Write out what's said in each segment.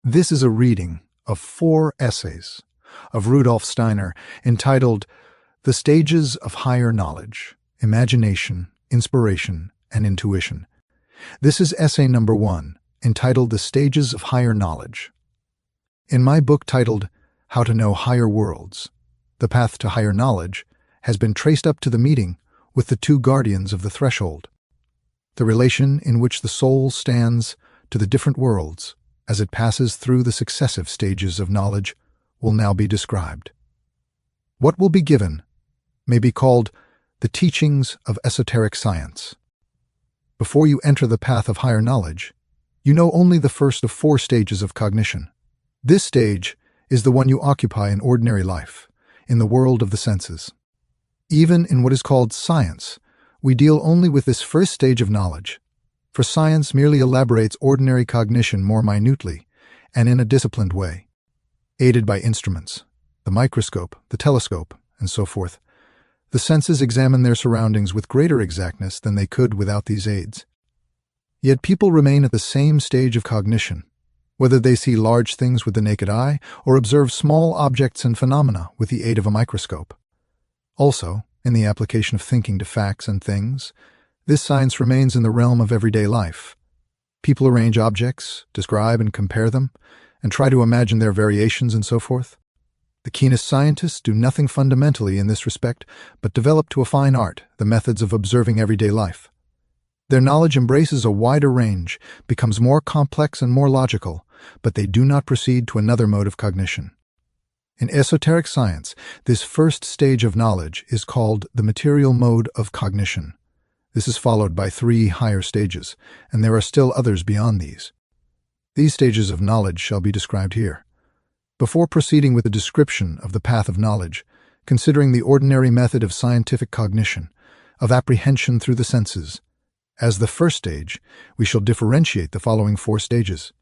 This is a reading of 4 essays of Rudolf Steiner entitled The Stages of Higher Knowledge, Imagination, Inspiration, and Intuition. This is essay number 1, entitled The Stages of Higher Knowledge. In my book titled How to Know Higher Worlds, the path to higher knowledge has been traced up to the meeting with the 2 guardians of the threshold. The relation in which the soul stands to the different worlds as it passes through the successive stages of knowledge will now be described. What will be given may be called the teachings of esoteric science. Before you enter the path of higher knowledge, you know only the first of 4 stages of cognition. This stage is the one you occupy in ordinary life, in the world of the senses. Even in what is called science, we deal only with this first stage of knowledge, for science merely elaborates ordinary cognition more minutely and in a disciplined way. Aided by instruments, the microscope, the telescope, and so forth, the senses examine their surroundings with greater exactness than they could without these aids. Yet people remain at the same stage of cognition, whether they see large things with the naked eye or observe small objects and phenomena with the aid of a microscope. Also, in the application of thinking to facts and things, this science remains in the realm of everyday life. People arrange objects, describe and compare them, and try to imagine their variations and so forth. The keenest scientists do nothing fundamentally in this respect, but develop to a fine art the methods of observing everyday life. Their knowledge embraces a wider range, becomes more complex and more logical, but they do not proceed to another mode of cognition. In esoteric science, this first stage of knowledge is called the material mode of cognition. This is followed by 3 higher stages, and there are still others beyond these. These stages of knowledge shall be described here. Before proceeding with a description of the path of knowledge, considering the ordinary method of scientific cognition, of apprehension through the senses, as the first stage, we shall differentiate the following 4 stages: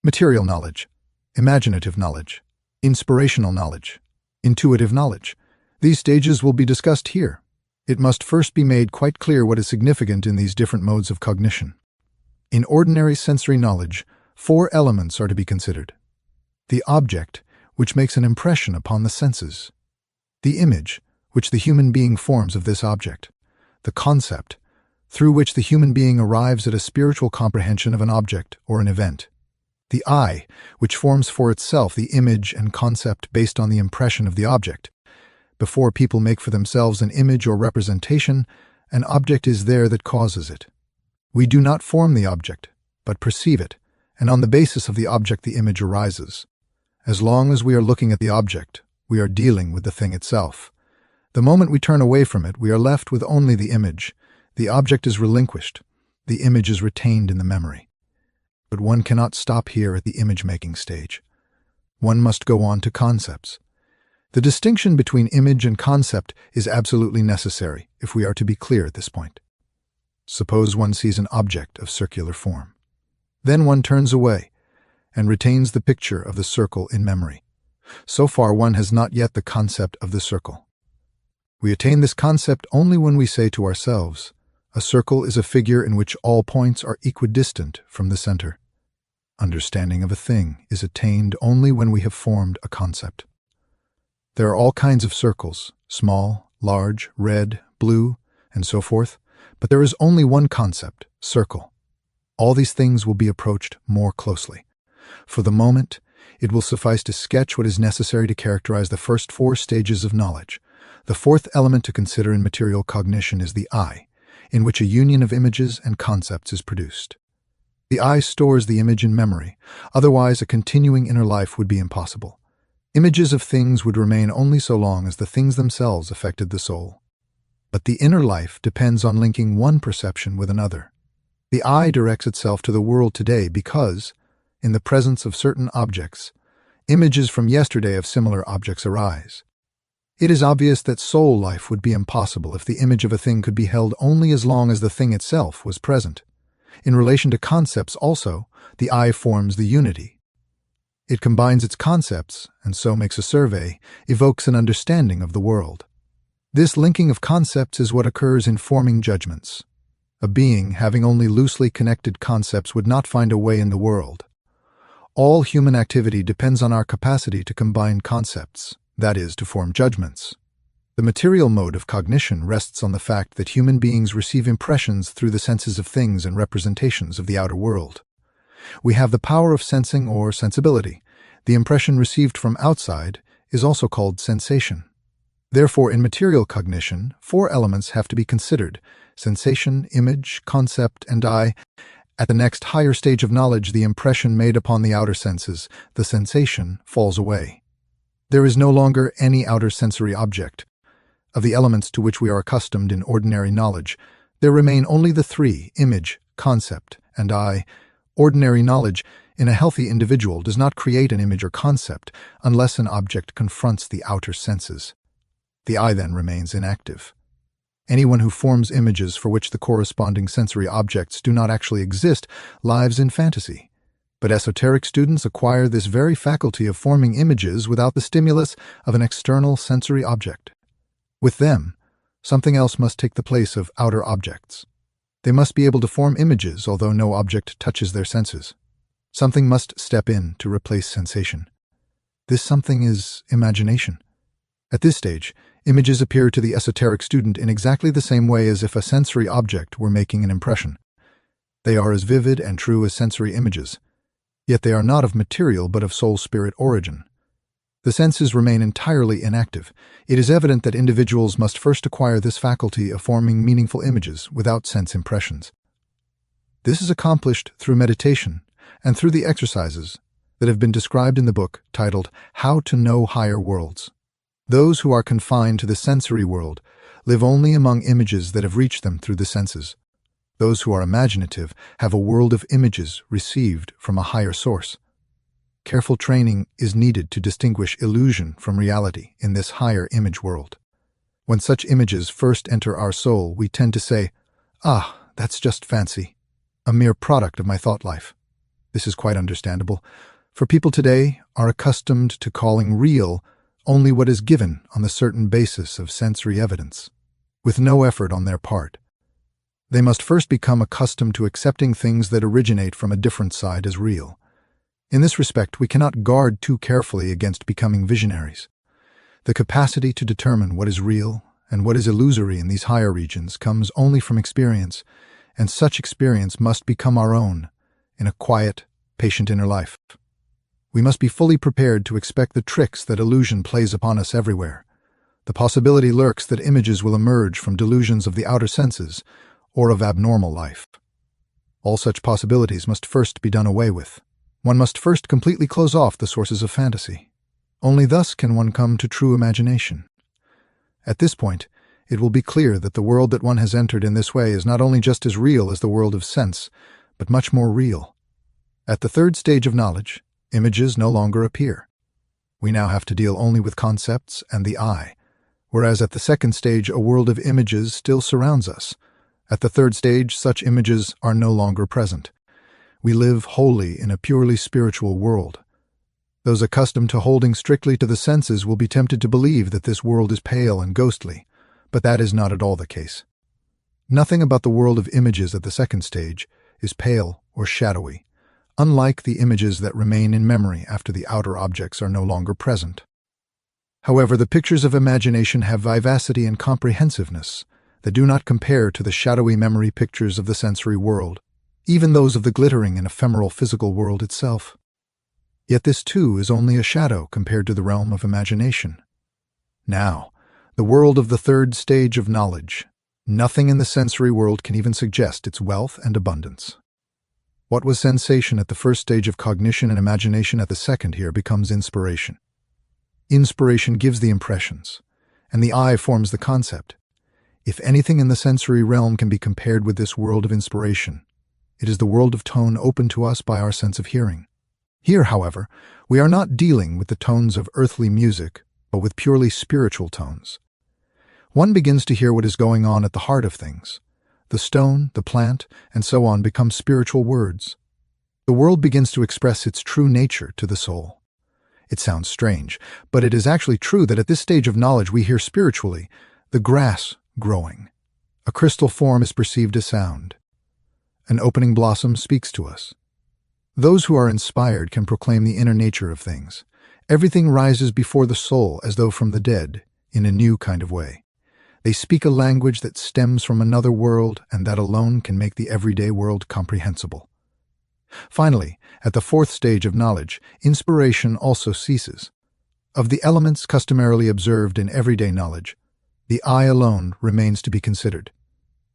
material knowledge, imaginative knowledge, inspirational knowledge, intuitive knowledge. These stages will be discussed here. It must first be made quite clear what is significant in these different modes of cognition. In ordinary sensory knowledge, 4 elements are to be considered: the object, which makes an impression upon the senses; the image, which the human being forms of this object; the concept, through which the human being arrives at a spiritual comprehension of an object or an event; the eye, which forms for itself the image and concept based on the impression of the object. Before people make for themselves an image or representation, an object is there that causes it. We do not form the object, but perceive it, and on the basis of the object the image arises. As long as we are looking at the object, we are dealing with the thing itself. The moment we turn away from it, we are left with only the image. The object is relinquished. The image is retained in the memory. But one cannot stop here at the image-making stage. One must go on to concepts. The distinction between image and concept is absolutely necessary if we are to be clear at this point. Suppose one sees an object of circular form. Then one turns away and retains the picture of the circle in memory. So far one has not yet the concept of the circle. We attain this concept only when we say to ourselves, a circle is a figure in which all points are equidistant from the center. Understanding of a thing is attained only when we have formed a concept. There are all kinds of circles, small, large, red, blue, and so forth, but there is only one concept, circle. All these things will be approached more closely. For the moment, it will suffice to sketch what is necessary to characterize the first 4 stages of knowledge. The 4th element to consider in material cognition is the eye, in which a union of images and concepts is produced. The eye stores the image in memory, otherwise a continuing inner life would be impossible. Images of things would remain only so long as the things themselves affected the soul. But the inner life depends on linking one perception with another. The eye directs itself to the world today because, in the presence of certain objects, images from yesterday of similar objects arise. It is obvious that soul life would be impossible if the image of a thing could be held only as long as the thing itself was present. In relation to concepts also, the eye forms the unity. It combines its concepts, and so makes a survey, evokes an understanding of the world. This linking of concepts is what occurs in forming judgments. A being having only loosely connected concepts would not find a way in the world. All human activity depends on our capacity to combine concepts, that is, to form judgments. The material mode of cognition rests on the fact that human beings receive impressions through the senses of things and representations of the outer world. We have the power of sensing or sensibility. The impression received from outside is also called sensation. Therefore, in material cognition, 4 elements have to be considered: sensation, image, concept, and I. At the next higher stage of knowledge, the impression made upon the outer senses, the sensation, falls away. There is no longer any outer sensory object. Of the elements to which we are accustomed in ordinary knowledge, there remain only the 3, image, concept, and I. Ordinary knowledge, in a healthy individual, does not create an image or concept unless an object confronts the outer senses. The I then remains inactive. Anyone who forms images for which the corresponding sensory objects do not actually exist lives in fantasy. But esoteric students acquire this very faculty of forming images without the stimulus of an external sensory object. With them, something else must take the place of outer objects. They must be able to form images although no object touches their senses. Something must step in to replace sensation. This something is imagination. At this stage, images appear to the esoteric student in exactly the same way as if a sensory object were making an impression. They are as vivid and true as sensory images, yet they are not of material but of soul-spirit origin. The senses remain entirely inactive. It is evident that individuals must first acquire this faculty of forming meaningful images without sense impressions. This is accomplished through meditation and through the exercises that have been described in the book titled How to Know Higher Worlds. Those who are confined to the sensory world live only among images that have reached them through the senses. Those who are imaginative have a world of images received from a higher source. Careful training is needed to distinguish illusion from reality in this higher image world. When such images first enter our soul, we tend to say, "Ah, that's just fancy, a mere product of my thought life." This is quite understandable, for people today are accustomed to calling real only what is given on the certain basis of sensory evidence, with no effort on their part. They must first become accustomed to accepting things that originate from a different side as real. In this respect, we cannot guard too carefully against becoming visionaries. The capacity to determine what is real and what is illusory in these higher regions comes only from experience, and such experience must become our own in a quiet, patient inner life. We must be fully prepared to expect the tricks that illusion plays upon us everywhere. The possibility lurks that images will emerge from delusions of the outer senses or of abnormal life. All such possibilities must first be done away with. One must first completely close off the sources of fantasy. Only thus can one come to true imagination. At this point, it will be clear that the world that one has entered in this way is not only just as real as the world of sense, but much more real. At the 3rd stage of knowledge, images no longer appear. We now have to deal only with concepts and the I, whereas at the 2nd stage a world of images still surrounds us. At the 3rd stage, such images are no longer present. We live wholly in a purely spiritual world. Those accustomed to holding strictly to the senses will be tempted to believe that this world is pale and ghostly, but that is not at all the case. Nothing about the world of images at the 2nd stage is pale or shadowy, unlike the images that remain in memory after the outer objects are no longer present. However, the pictures of imagination have vivacity and comprehensiveness that do not compare to the shadowy memory pictures of the sensory world, even those of the glittering and ephemeral physical world itself. Yet this too is only a shadow compared to the realm of imagination. Now, the world of the 3rd stage of knowledge. Nothing in the sensory world can even suggest its wealth and abundance. What was sensation at the 1st stage of cognition and imagination at the 2nd here becomes inspiration. Inspiration gives the impressions, and the I forms the concept. If anything in the sensory realm can be compared with this world of inspiration, it is the world of tone opened to us by our sense of hearing. Here, however, we are not dealing with the tones of earthly music, but with purely spiritual tones. One begins to hear what is going on at the heart of things. The stone, the plant, and so on become spiritual words. The world begins to express its true nature to the soul. It sounds strange, but it is actually true that at this stage of knowledge we hear spiritually the grass growing. A crystal form is perceived as sound. An opening blossom speaks to us. Those who are inspired can proclaim the inner nature of things. Everything rises before the soul as though from the dead, in a new kind of way. They speak a language that stems from another world, and that alone can make the everyday world comprehensible. Finally, at the fourth stage of knowledge, inspiration also ceases. Of the elements customarily observed in everyday knowledge, the I alone remains to be considered.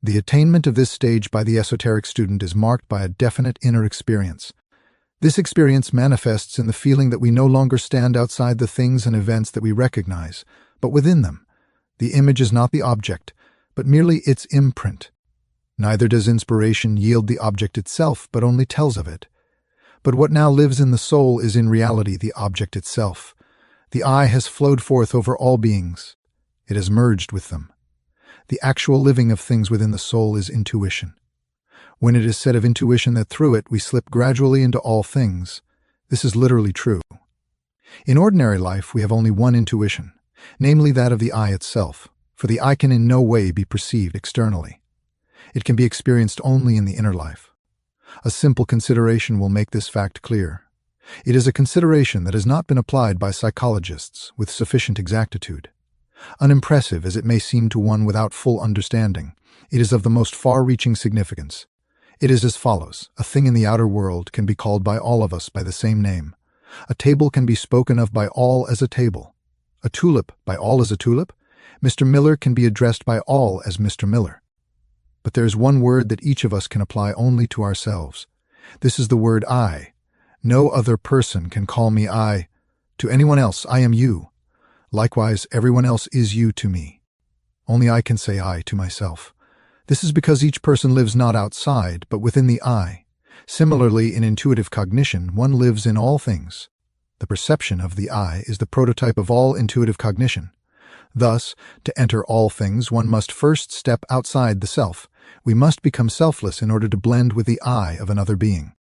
The attainment of this stage by the esoteric student is marked by a definite inner experience. This experience manifests in the feeling that we no longer stand outside the things and events that we recognize, but within them. The image is not the object, but merely its imprint. Neither does inspiration yield the object itself, but only tells of it. But what now lives in the soul is in reality the object itself. The I has flowed forth over all beings. It has merged with them. The actual living of things within the soul is intuition. When it is said of intuition that through it we slip gradually into all things, this is literally true. In ordinary life we have only one intuition, namely that of the I itself, for the I can in no way be perceived externally. It can be experienced only in the inner life. A simple consideration will make this fact clear. It is a consideration that has not been applied by psychologists with sufficient exactitude. Unimpressive as it may seem to one without full understanding, it is of the most far-reaching significance. It is as follows. A thing in the outer world can be called by all of us by the same name. A table can be spoken of by all as a table. A tulip by all as a tulip. Mr. Miller can be addressed by all as Mr. Miller. But there is one word that each of us can apply only to ourselves. This is the word I. No other person can call me I. To anyone else, I am you. Likewise, everyone else is you to me. Only I can say I to myself. This is because each person lives not outside, but within the I. Similarly, in intuitive cognition, one lives in all things. The perception of the I is the prototype of all intuitive cognition. Thus, to enter all things, one must first step outside the self. We must become selfless in order to blend with the I of another being.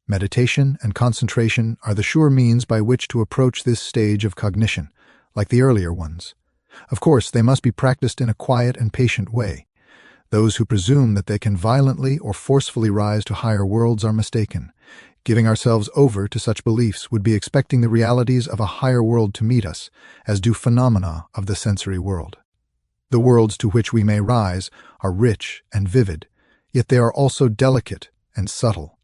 Meditation and concentration are the sure means by which to approach this stage of cognition, like the earlier ones. Of course, they must be practiced in a quiet and patient way. Those who presume that they can violently or forcefully rise to higher worlds are mistaken. Giving ourselves over to such beliefs would be expecting the realities of a higher world to meet us, as do phenomena of the sensory world. The worlds to which we may rise are rich and vivid, yet they are also delicate and subtle.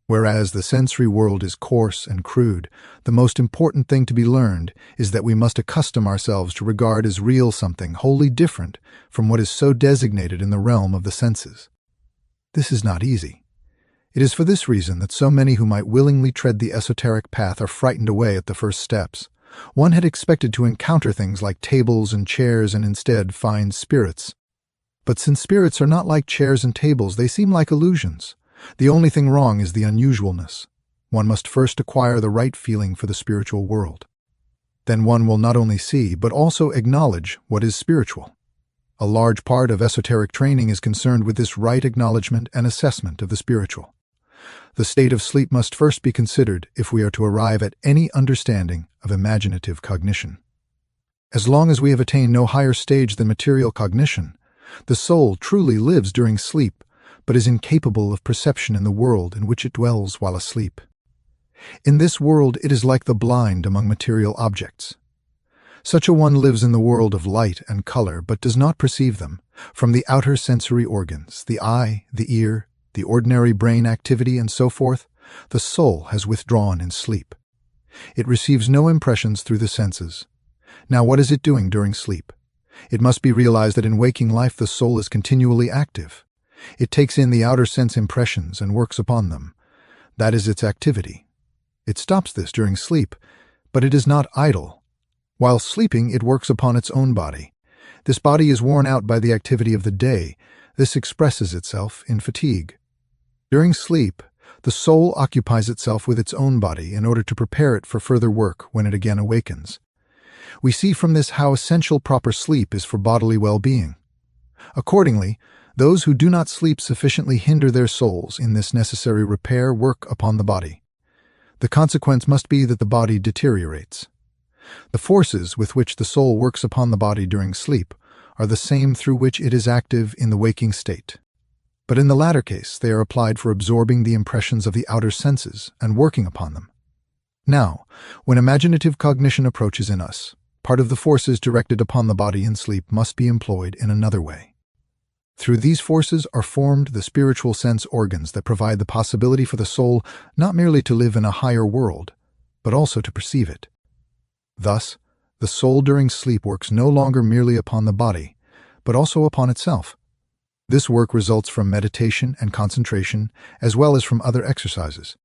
Whereas the sensory world is coarse and crude, the most important thing to be learned is that we must accustom ourselves to regard as real something wholly different from what is so designated in the realm of the senses. This is not easy. It is for this reason that so many who might willingly tread the esoteric path are frightened away at the first steps. One had expected to encounter things like tables and chairs and instead find spirits. But since spirits are not like chairs and tables, they seem like illusions. The only thing wrong is the unusualness. One must first acquire the right feeling for the spiritual world. Then one will not only see, but also acknowledge what is spiritual. A large part of esoteric training is concerned with this right acknowledgement and assessment of the spiritual. The state of sleep must first be considered if we are to arrive at any understanding of imaginative cognition. As long as we have attained no higher stage than material cognition, the soul truly lives during sleep, but is incapable of perception in the world in which it dwells while asleep. In this world it is like the blind among material objects. Such a one lives in the world of light and color, but does not perceive them. From the outer sensory organs, the eye, the ear, the ordinary brain activity, and so forth, the soul has withdrawn in sleep. It receives no impressions through the senses. Now what is it doing during sleep? It must be realized that in waking life the soul is continually active. It takes in the outer sense impressions and works upon them. That is its activity. It stops this during sleep, but it is not idle. While sleeping, it works upon its own body. This body is worn out by the activity of the day. This expresses itself in fatigue. During sleep, the soul occupies itself with its own body in order to prepare it for further work when it again awakens. We see from this how essential proper sleep is for bodily well-being. Accordingly, those who do not sleep sufficiently hinder their souls in this necessary repair work upon the body. The consequence must be that the body deteriorates. The forces with which the soul works upon the body during sleep are the same through which it is active in the waking state. But in the latter case, they are applied for absorbing the impressions of the outer senses and working upon them. Now, when imaginative cognition approaches in us, part of the forces directed upon the body in sleep must be employed in another way. Through these forces are formed the spiritual sense organs that provide the possibility for the soul not merely to live in a higher world, but also to perceive it. Thus, the soul during sleep works no longer merely upon the body, but also upon itself. This work results from meditation and concentration, as well as from other exercises.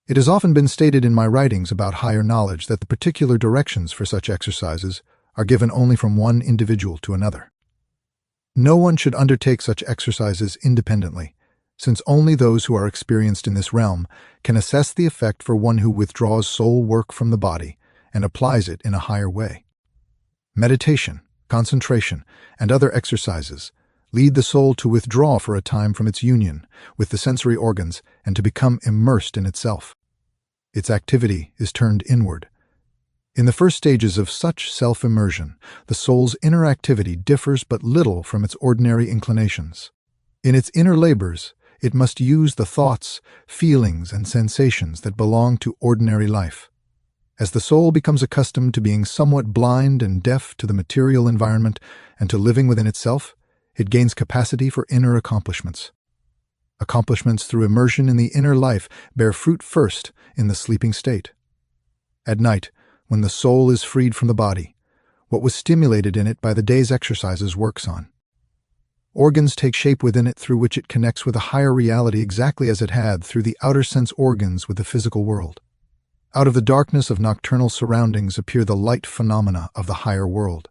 It has often been stated in my writings about higher knowledge that the particular directions for such exercises are given only from one individual to another. No one should undertake such exercises independently, since only those who are experienced in this realm can assess the effect for one who withdraws soul work from the body and applies it in a higher way. Meditation, concentration, and other exercises lead the soul to withdraw for a time from its union with the sensory organs and to become immersed in itself. Its activity is turned inward. In the first stages of such self-immersion, the soul's inner activity differs but little from its ordinary inclinations. In its inner labors, it must use the thoughts, feelings, and sensations that belong to ordinary life. As the soul becomes accustomed to being somewhat blind and deaf to the material environment and to living within itself, it gains capacity for inner accomplishments. Accomplishments through immersion in the inner life bear fruit first in the sleeping state. At night, when the soul is freed from the body, what was stimulated in it by the day's exercises works on. Organs take shape within it through which it connects with a higher reality exactly as it had through the outer sense organs with the physical world. Out of the darkness of nocturnal surroundings appear the light phenomena of the higher world.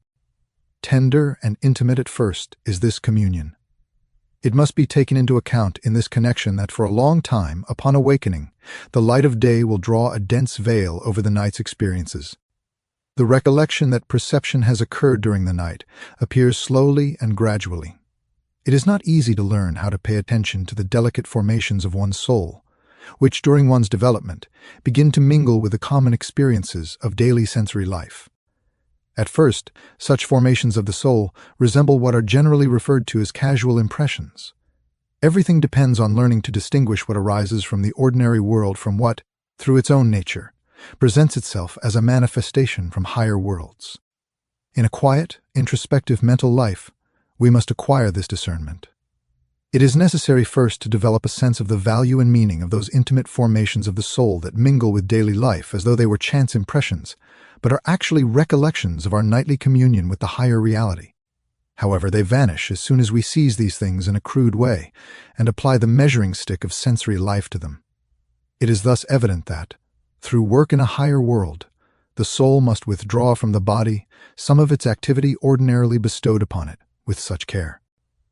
Tender and intimate at first is this communion. It must be taken into account in this connection that for a long time, upon awakening, the light of day will draw a dense veil over the night's experiences. The recollection that perception has occurred during the night appears slowly and gradually. It is not easy to learn how to pay attention to the delicate formations of one's soul, which during one's development begin to mingle with the common experiences of daily sensory life. At first, such formations of the soul resemble what are generally referred to as casual impressions. Everything depends on learning to distinguish what arises from the ordinary world from what, through its own nature, presents itself as a manifestation from higher worlds. In a quiet, introspective mental life, we must acquire this discernment. It is necessary first to develop a sense of the value and meaning of those intimate formations of the soul that mingle with daily life as though they were chance impressions, but are actually recollections of our nightly communion with the higher reality. However, they vanish as soon as we seize these things in a crude way and apply the measuring stick of sensory life to them. It is thus evident that, through work in a higher world, the soul must withdraw from the body some of its activity ordinarily bestowed upon it with such care.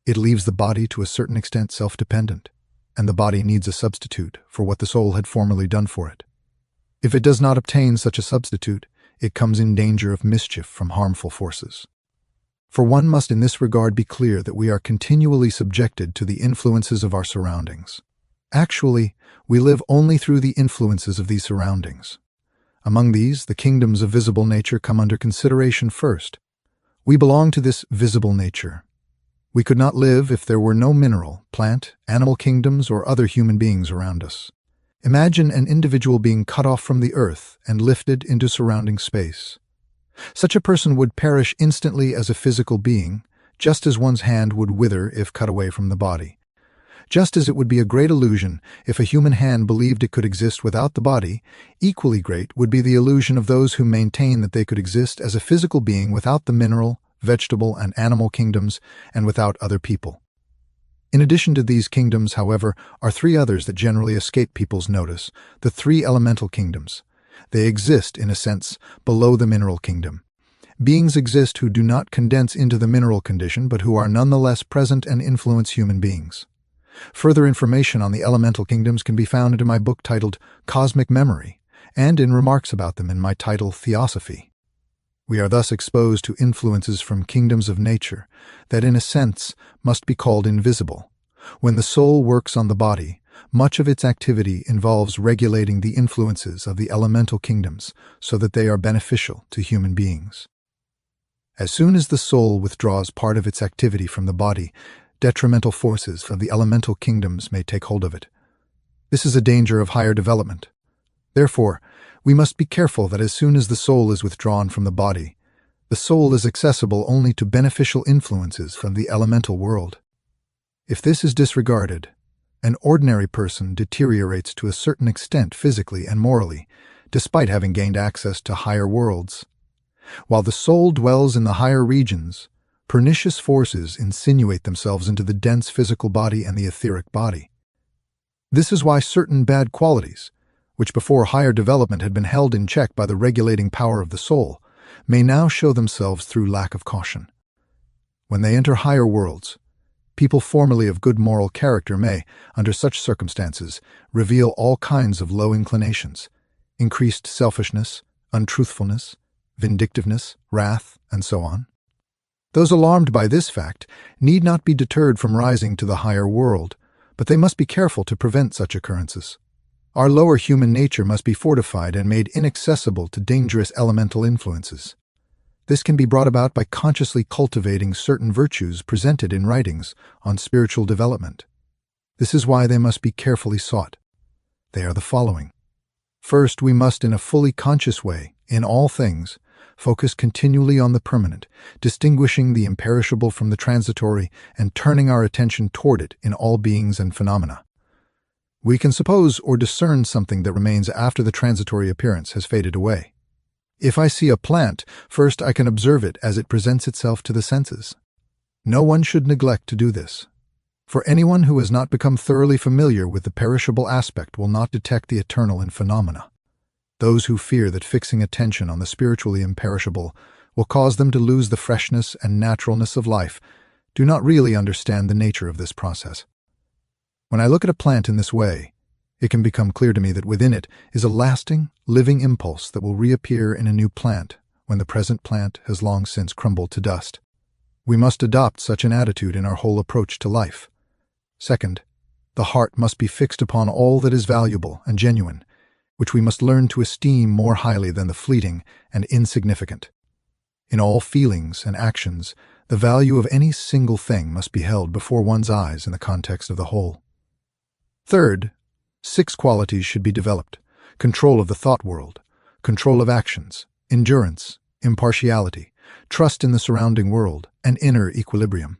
It leaves the body to a certain extent self-dependent, and the body needs a substitute for what the soul had formerly done for it. If it does not obtain such a substitute, it comes in danger of mischief from harmful forces. For one must in this regard be clear that we are continually subjected to the influences of our surroundings. Actually, we live only through the influences of these surroundings. Among these, the kingdoms of visible nature come under consideration first. We belong to this visible nature. We could not live if there were no mineral, plant, animal kingdoms, or other human beings around us. Imagine an individual being cut off from the earth and lifted into surrounding space. Such a person would perish instantly as a physical being, just as one's hand would wither if cut away from the body. Just as it would be a great illusion if a human hand believed it could exist without the body, equally great would be the illusion of those who maintain that they could exist as a physical being without the mineral, vegetable, and animal kingdoms, and without other people. In addition to these kingdoms, however, are three others that generally escape people's notice, the three elemental kingdoms. They exist, in a sense, below the mineral kingdom. Beings exist who do not condense into the mineral condition, but who are nonetheless present and influence human beings. Further information on the elemental kingdoms can be found in my book titled Cosmic Memory, and in remarks about them in my title Theosophy. We are thus exposed to influences from kingdoms of nature that, in a sense, must be called invisible. When the soul works on the body, much of its activity involves regulating the influences of the elemental kingdoms so that they are beneficial to human beings. As soon as the soul withdraws part of its activity from the body, detrimental forces of the elemental kingdoms may take hold of it. This is a danger of higher development. Therefore, we must be careful that as soon as the soul is withdrawn from the body, the soul is accessible only to beneficial influences from the elemental world. If this is disregarded, an ordinary person deteriorates to a certain extent physically and morally, despite having gained access to higher worlds. While the soul dwells in the higher regions, pernicious forces insinuate themselves into the dense physical body and the etheric body. This is why certain bad qualities, which before higher development had been held in check by the regulating power of the soul, may now show themselves through lack of caution. When they enter higher worlds, people formerly of good moral character may, under such circumstances, reveal all kinds of low inclinations, increased selfishness, untruthfulness, vindictiveness, wrath, and so on. Those alarmed by this fact need not be deterred from rising to the higher world, but they must be careful to prevent such occurrences. Our lower human nature must be fortified and made inaccessible to dangerous elemental influences. This can be brought about by consciously cultivating certain virtues presented in writings on spiritual development. This is why they must be carefully sought. They are the following. First, we must, in a fully conscious way, in all things, focus continually on the permanent, distinguishing the imperishable from the transitory and turning our attention toward it in all beings and phenomena. We can suppose or discern something that remains after the transitory appearance has faded away. If I see a plant, first I can observe it as it presents itself to the senses. No one should neglect to do this. For anyone who has not become thoroughly familiar with the perishable aspect will not detect the eternal in phenomena. Those who fear that fixing attention on the spiritually imperishable will cause them to lose the freshness and naturalness of life do not really understand the nature of this process. When I look at a plant in this way, it can become clear to me that within it is a lasting, living impulse that will reappear in a new plant when the present plant has long since crumbled to dust. We must adopt such an attitude in our whole approach to life. Second, the heart must be fixed upon all that is valuable and genuine, which we must learn to esteem more highly than the fleeting and insignificant. In all feelings and actions, the value of any single thing must be held before one's eyes in the context of the whole. Third, 6 qualities should be developed: control of the thought world, control of actions, endurance, impartiality, trust in the surrounding world, and inner equilibrium.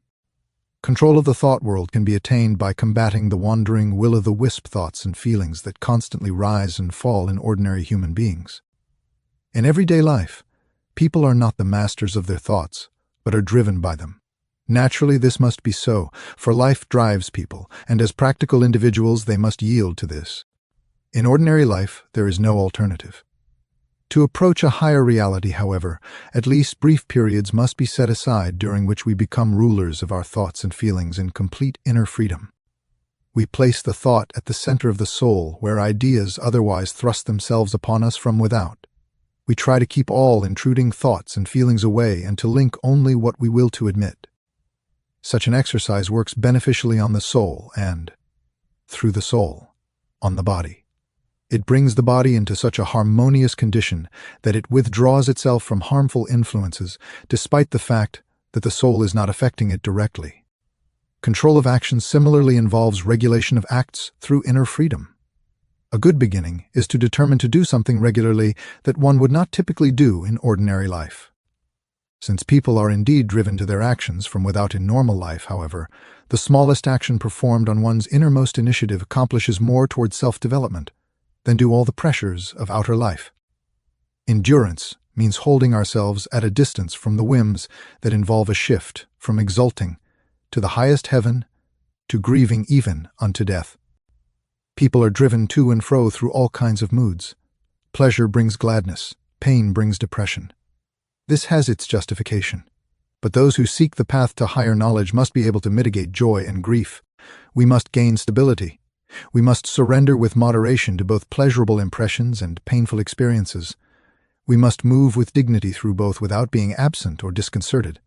Control of the thought world can be attained by combating the wandering will-o'-the-wisp thoughts and feelings that constantly rise and fall in ordinary human beings. In everyday life, people are not the masters of their thoughts, but are driven by them. Naturally, this must be so, for life drives people, and as practical individuals they must yield to this. In ordinary life, there is no alternative. To approach a higher reality, however, at least brief periods must be set aside during which we become rulers of our thoughts and feelings in complete inner freedom. We place the thought at the center of the soul, where ideas otherwise thrust themselves upon us from without. We try to keep all intruding thoughts and feelings away and to link only what we will to admit. Such an exercise works beneficially on the soul and, through the soul, on the body. It brings the body into such a harmonious condition that it withdraws itself from harmful influences, despite the fact that the soul is not affecting it directly. Control of actions similarly involves regulation of acts through inner freedom. A good beginning is to determine to do something regularly that one would not typically do in ordinary life. Since people are indeed driven to their actions from without in normal life, however, the smallest action performed on one's innermost initiative accomplishes more towards self-development than do all the pressures of outer life. Endurance means holding ourselves at a distance from the whims that involve a shift from exulting to the highest heaven to grieving even unto death. People are driven to and fro through all kinds of moods. Pleasure brings gladness, pain brings depression. This has its justification. But those who seek the path to higher knowledge must be able to mitigate joy and grief. We must gain stability. We must surrender with moderation to both pleasurable impressions and painful experiences. We must move with dignity through both without being absent or disconcerted.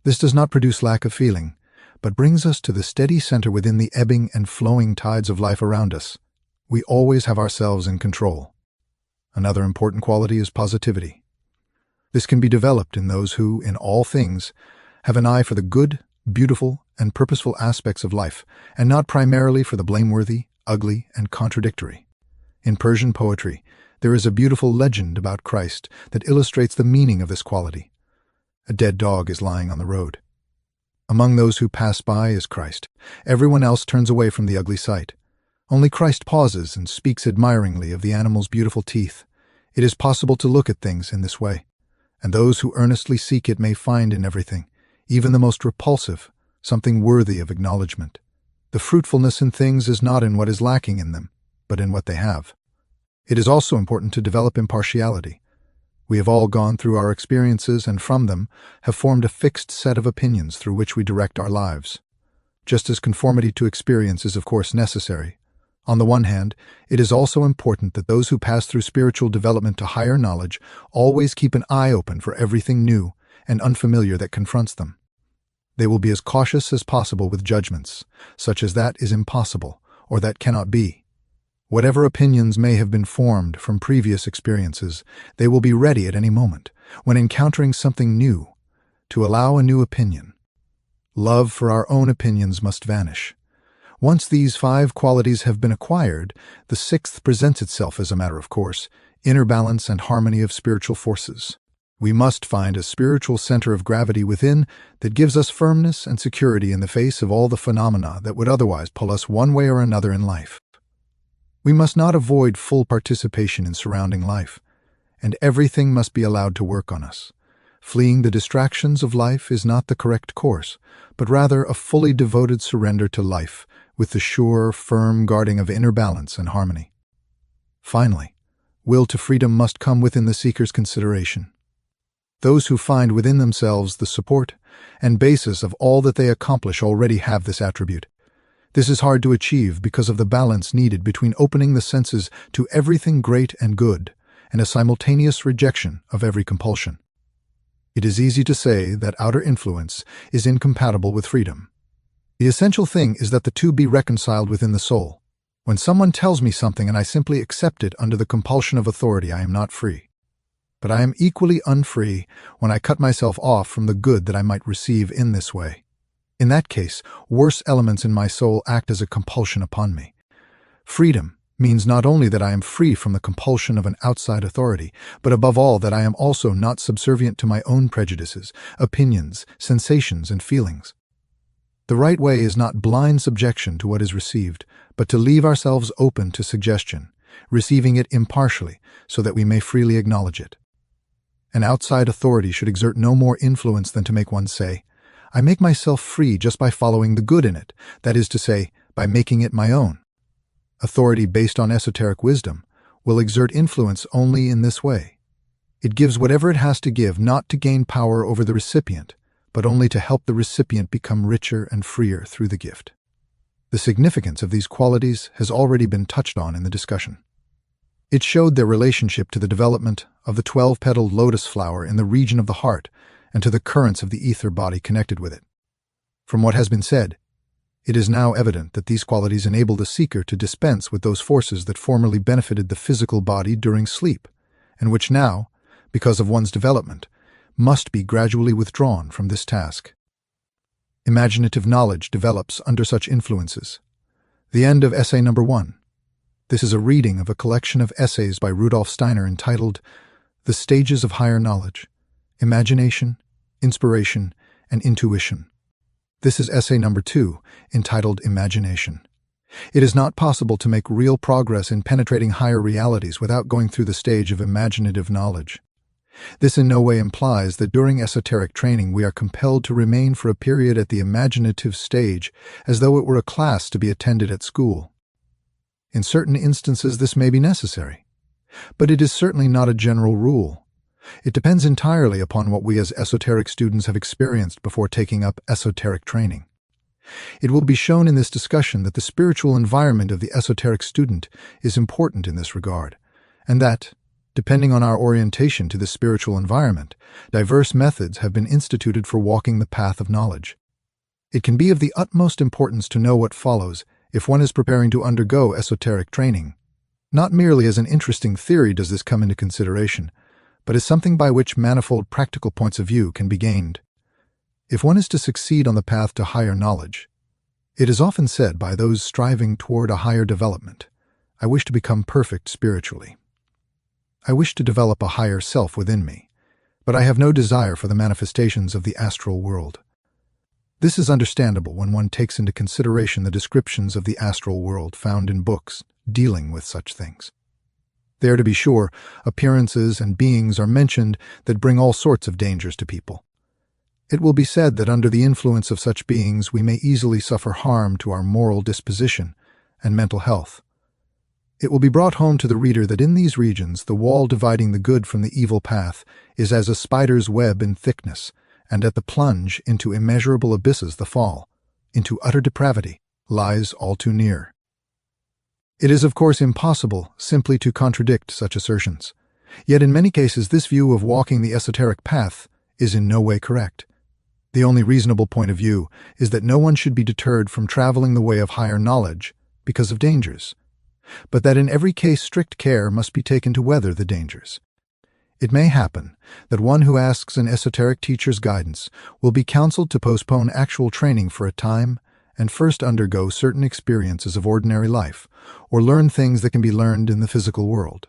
This does not produce lack of feeling, but brings us to the steady center within the ebbing and flowing tides of life around us. We always have ourselves in control. Another important quality is positivity. This can be developed in those who, in all things, have an eye for the good, beautiful, and purposeful aspects of life, and not primarily for the blameworthy, ugly, and contradictory. In Persian poetry, there is a beautiful legend about Christ that illustrates the meaning of this quality. A dead dog is lying on the road. Among those who pass by is Christ. Everyone else turns away from the ugly sight. Only Christ pauses and speaks admiringly of the animal's beautiful teeth. It is possible to look at things in this way, and those who earnestly seek it may find in everything, even the most repulsive, something worthy of acknowledgement. The fruitfulness in things is not in what is lacking in them, but in what they have. It is also important to develop impartiality. We have all gone through our experiences and from them have formed a fixed set of opinions through which we direct our lives. Just as conformity to experience is of course necessary, on the one hand, it is also important that those who pass through spiritual development to higher knowledge always keep an eye open for everything new and unfamiliar that confronts them. They will be as cautious as possible with judgments, such as that is impossible or that cannot be. Whatever opinions may have been formed from previous experiences, they will be ready at any moment, when encountering something new, to allow a new opinion. Love for our own opinions must vanish. Once these 5 qualities have been acquired, the 6th presents itself as a matter of course, inner balance and harmony of spiritual forces. We must find a spiritual center of gravity within that gives us firmness and security in the face of all the phenomena that would otherwise pull us one way or another in life. We must not avoid full participation in surrounding life, and everything must be allowed to work on us. Fleeing the distractions of life is not the correct course, but rather a fully devoted surrender to life, with the sure, firm guarding of inner balance and harmony. Finally, will to freedom must come within the seeker's consideration. Those who find within themselves the support and basis of all that they accomplish already have this attribute. This is hard to achieve because of the balance needed between opening the senses to everything great and good and a simultaneous rejection of every compulsion. It is easy to say that outer influence is incompatible with freedom. The essential thing is that the two be reconciled within the soul. When someone tells me something and I simply accept it under the compulsion of authority, I am not free. But I am equally unfree when I cut myself off from the good that I might receive in this way. In that case, worse elements in my soul act as a compulsion upon me. Freedom means not only that I am free from the compulsion of an outside authority, but above all that I am also not subservient to my own prejudices, opinions, sensations, and feelings. The right way is not blind subjection to what is received, but to leave ourselves open to suggestion, receiving it impartially so that we may freely acknowledge it. An outside authority should exert no more influence than to make one say, I make myself free just by following the good in it, that is to say, by making it my own. Authority based on esoteric wisdom will exert influence only in this way. It gives whatever it has to give not to gain power over the recipient, but only to help the recipient become richer and freer through the gift. The significance of these qualities has already been touched on in the discussion. It showed their relationship to the development of the 12-petaled lotus flower in the region of the heart and to the currents of the ether body connected with it. From what has been said, it is now evident that these qualities enable the seeker to dispense with those forces that formerly benefited the physical body during sleep, and which now, because of one's development, must be gradually withdrawn from this task. Imaginative knowledge develops under such influences. The end of essay number 1. This is a reading of a collection of essays by Rudolf Steiner entitled The Stages of Higher Knowledge, Imagination, Inspiration, and Intuition. This is essay number 2, entitled Imagination. It is not possible to make real progress in penetrating higher realities without going through the stage of imaginative knowledge. This in no way implies that during esoteric training we are compelled to remain for a period at the imaginative stage as though it were a class to be attended at school. In certain instances this may be necessary, but it is certainly not a general rule. It depends entirely upon what we as esoteric students have experienced before taking up esoteric training. It will be shown in this discussion that the spiritual environment of the esoteric student is important in this regard, and that, depending on our orientation to this spiritual environment, diverse methods have been instituted for walking the path of knowledge. It can be of the utmost importance to know what follows if one is preparing to undergo esoteric training. Not merely as an interesting theory does this come into consideration, but as something by which manifold practical points of view can be gained. If one is to succeed on the path to higher knowledge, it is often said by those striving toward a higher development, "I wish to become perfect spiritually. I wish to develop a higher self within me, but I have no desire for the manifestations of the astral world." This is understandable when one takes into consideration the descriptions of the astral world found in books dealing with such things. There, to be sure, appearances and beings are mentioned that bring all sorts of dangers to people. It will be said that under the influence of such beings we may easily suffer harm to our moral disposition and mental health. It will be brought home to the reader that in these regions the wall dividing the good from the evil path is as a spider's web in thickness, and at the plunge into immeasurable abysses the fall, into utter depravity, lies all too near. It is of course impossible simply to contradict such assertions. Yet in many cases this view of walking the esoteric path is in no way correct. The only reasonable point of view is that no one should be deterred from traveling the way of higher knowledge because of dangers, but that in every case strict care must be taken to weather the dangers. It may happen that one who asks an esoteric teacher's guidance will be counseled to postpone actual training for a time and first undergo certain experiences of ordinary life, or learn things that can be learned in the physical world.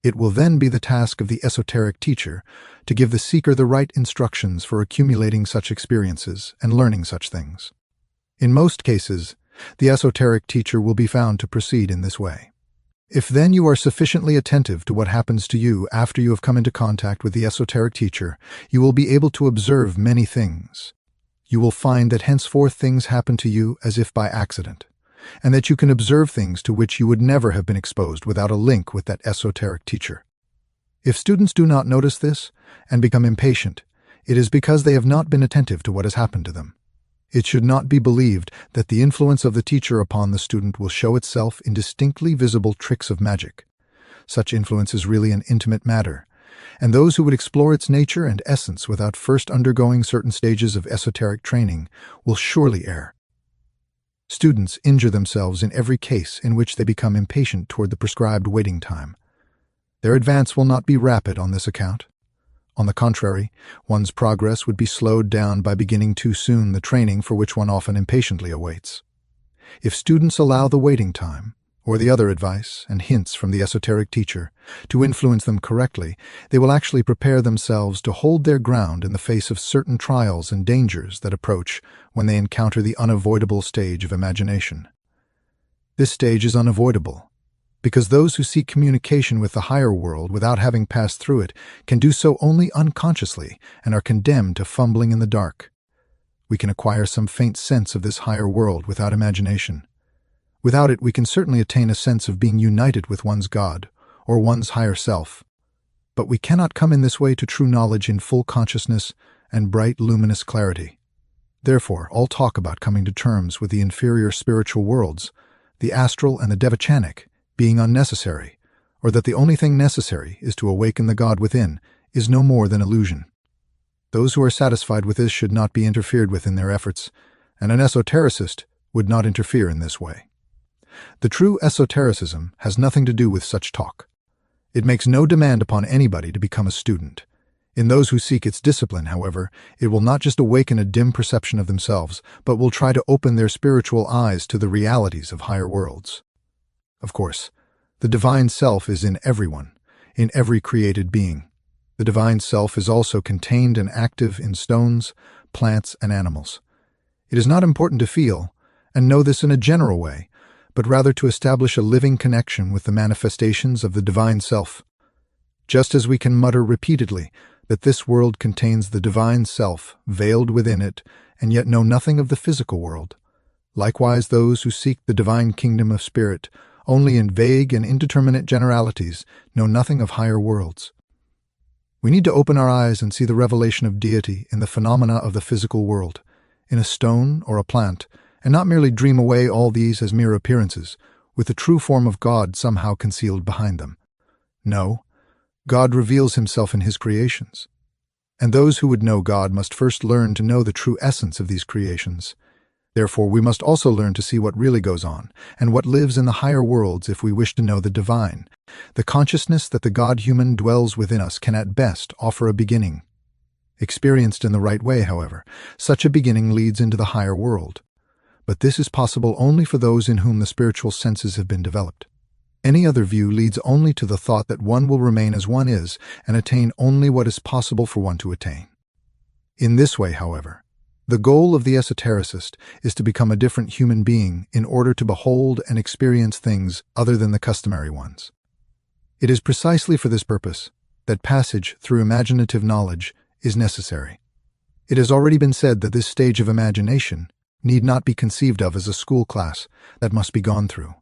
It will then be the task of the esoteric teacher to give the seeker the right instructions for accumulating such experiences and learning such things. In most cases, the esoteric teacher will be found to proceed in this way. If then you are sufficiently attentive to what happens to you after you have come into contact with the esoteric teacher, you will be able to observe many things. You will find that henceforth things happen to you as if by accident, and that you can observe things to which you would never have been exposed without a link with that esoteric teacher. If students do not notice this and become impatient, it is because they have not been attentive to what has happened to them. It should not be believed that the influence of the teacher upon the student will show itself in distinctly visible tricks of magic. Such influence is really an intimate matter, and those who would explore its nature and essence without first undergoing certain stages of esoteric training will surely err. Students injure themselves in every case in which they become impatient toward the prescribed waiting time. Their advance will not be rapid on this account. On the contrary, one's progress would be slowed down by beginning too soon the training for which one often impatiently awaits. If students allow the waiting time, or the other advice and hints from the esoteric teacher, to influence them correctly, they will actually prepare themselves to hold their ground in the face of certain trials and dangers that approach when they encounter the unavoidable stage of imagination. This stage is unavoidable, because those who seek communication with the higher world without having passed through it can do so only unconsciously and are condemned to fumbling in the dark. We can acquire some faint sense of this higher world without imagination. Without it, we can certainly attain a sense of being united with one's God or one's higher self. But we cannot come in this way to true knowledge in full consciousness and bright, luminous clarity. Therefore, all talk about coming to terms with the inferior spiritual worlds, the astral and the devachanic, being unnecessary, or that the only thing necessary is to awaken the God within, is no more than illusion. Those who are satisfied with this should not be interfered with in their efforts, and an esotericist would not interfere in this way. The true esotericism has nothing to do with such talk. It makes no demand upon anybody to become a student. In those who seek its discipline, however, it will not just awaken a dim perception of themselves, but will try to open their spiritual eyes to the realities of higher worlds. Of course, the divine self is in everyone, in every created being. The divine self is also contained and active in stones, plants, and animals. It is not important to feel and know this in a general way, but rather to establish a living connection with the manifestations of the divine self. Just as we can mutter repeatedly that this world contains the divine self veiled within it and yet know nothing of the physical world, likewise those who seek the divine kingdom of spirit only in vague and indeterminate generalities know nothing of higher worlds. We need to open our eyes and see the revelation of deity in the phenomena of the physical world, in a stone or a plant, and not merely dream away all these as mere appearances, with the true form of God somehow concealed behind them. No, God reveals himself in his creations, and those who would know God must first learn to know the true essence of these creations. Therefore, we must also learn to see what really goes on, and what lives in the higher worlds if we wish to know the divine. The consciousness that the God-human dwells within us can at best offer a beginning. Experienced in the right way, however, such a beginning leads into the higher world. But this is possible only for those in whom the spiritual senses have been developed. Any other view leads only to the thought that one will remain as one is and attain only what is possible for one to attain. In this way, however, the goal of the esotericist is to become a different human being in order to behold and experience things other than the customary ones. It is precisely for this purpose that passage through imaginative knowledge is necessary. It has already been said that this stage of imagination need not be conceived of as a school class that must be gone through.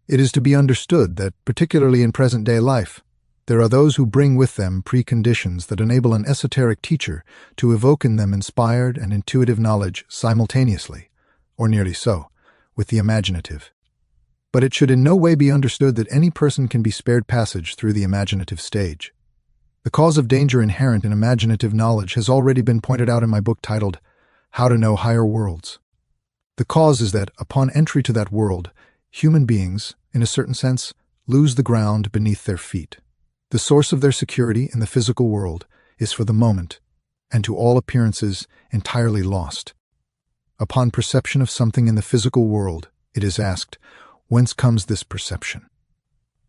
It is to be understood that, particularly in present-day life, there are those who bring with them preconditions that enable an esoteric teacher to evoke in them inspired and intuitive knowledge simultaneously, or nearly so, with the imaginative. But it should in no way be understood that any person can be spared passage through the imaginative stage. The cause of danger inherent in imaginative knowledge has already been pointed out in my book titled, How to Know Higher Worlds. The cause is that, upon entry to that world, human beings, in a certain sense, lose the ground beneath their feet. The source of their security in the physical world is for the moment, and to all appearances, entirely lost. Upon perception of something in the physical world, it is asked, whence comes this perception?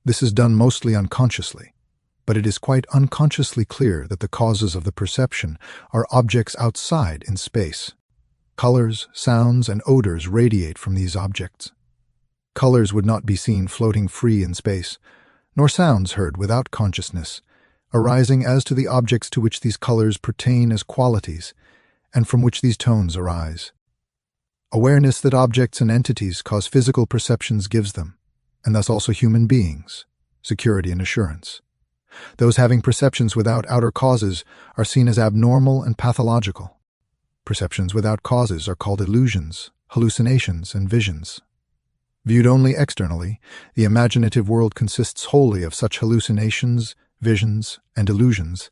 This is done mostly unconsciously, but it is quite unconsciously clear that the causes of the perception are objects outside in space. Colors, sounds, and odors radiate from these objects. Colors would not be seen floating free in space, nor sounds heard without consciousness, arising as to the objects to which these colors pertain as qualities, and from which these tones arise. Awareness that objects and entities cause physical perceptions gives them, and thus also human beings, security and assurance. Those having perceptions without outer causes are seen as abnormal and pathological. Perceptions without causes are called illusions, hallucinations, and visions. Viewed only externally, the imaginative world consists wholly of such hallucinations, visions, and illusions.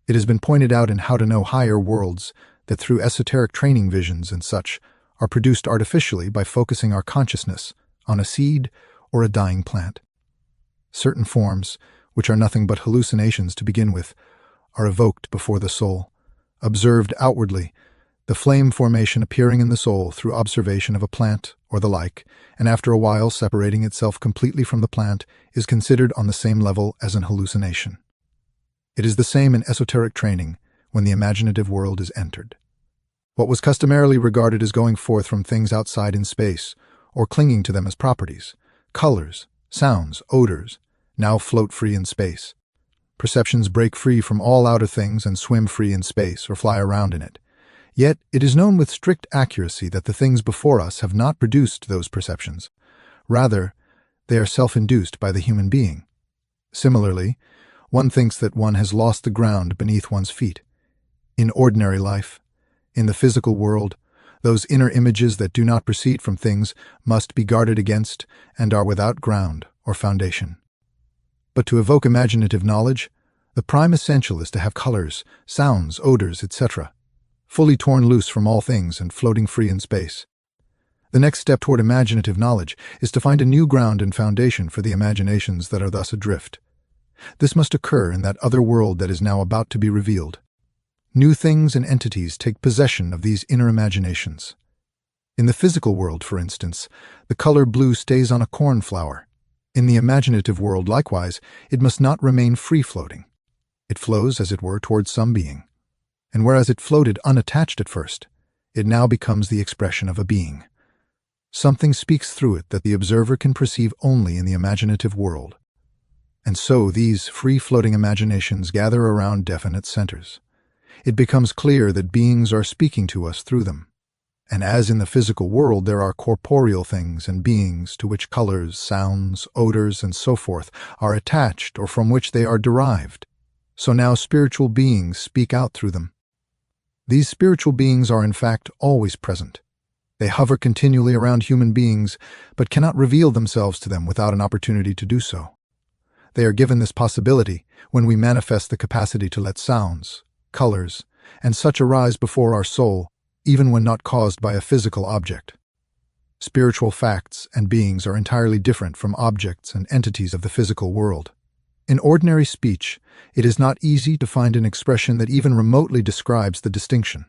It has been pointed out in How to Know Higher Worlds that through esoteric training visions and such are produced artificially by focusing our consciousness on a seed or a dying plant. Certain forms, which are nothing but hallucinations to begin with, are evoked before the soul, observed outwardly, the flame formation appearing in the soul through observation of a plant or the like, and after a while separating itself completely from the plant, is considered on the same level as an hallucination. It is the same in esoteric training when the imaginative world is entered. What was customarily regarded as going forth from things outside in space, or clinging to them as properties, colors, sounds, odors, now float free in space. Perceptions break free from all outer things and swim free in space or fly around in it. Yet it is known with strict accuracy that the things before us have not produced those perceptions. Rather, they are self-induced by the human being. Similarly, one thinks that one has lost the ground beneath one's feet. In ordinary life, in the physical world, those inner images that do not proceed from things must be guarded against and are without ground or foundation. But to evoke imaginative knowledge, the prime essential is to have colors, sounds, odors, etc., fully torn loose from all things and floating free in space. The next step toward imaginative knowledge is to find a new ground and foundation for the imaginations that are thus adrift. This must occur in that other world that is now about to be revealed. New things and entities take possession of these inner imaginations. In the physical world, for instance, the color blue stays on a cornflower. In the imaginative world, likewise, it must not remain free-floating. It flows, as it were, towards some being. And whereas it floated unattached at first, it now becomes the expression of a being. Something speaks through it that the observer can perceive only in the imaginative world. And so these free-floating imaginations gather around definite centers. It becomes clear that beings are speaking to us through them. And as in the physical world there are corporeal things and beings to which colors, sounds, odors, and so forth are attached or from which they are derived, so now spiritual beings speak out through them. These spiritual beings are in fact always present. They hover continually around human beings, but cannot reveal themselves to them without an opportunity to do so. They are given this possibility when we manifest the capacity to let sounds, colors, and such arise before our soul, even when not caused by a physical object. Spiritual facts and beings are entirely different from objects and entities of the physical world. In ordinary speech, it is not easy to find an expression that even remotely describes the distinction.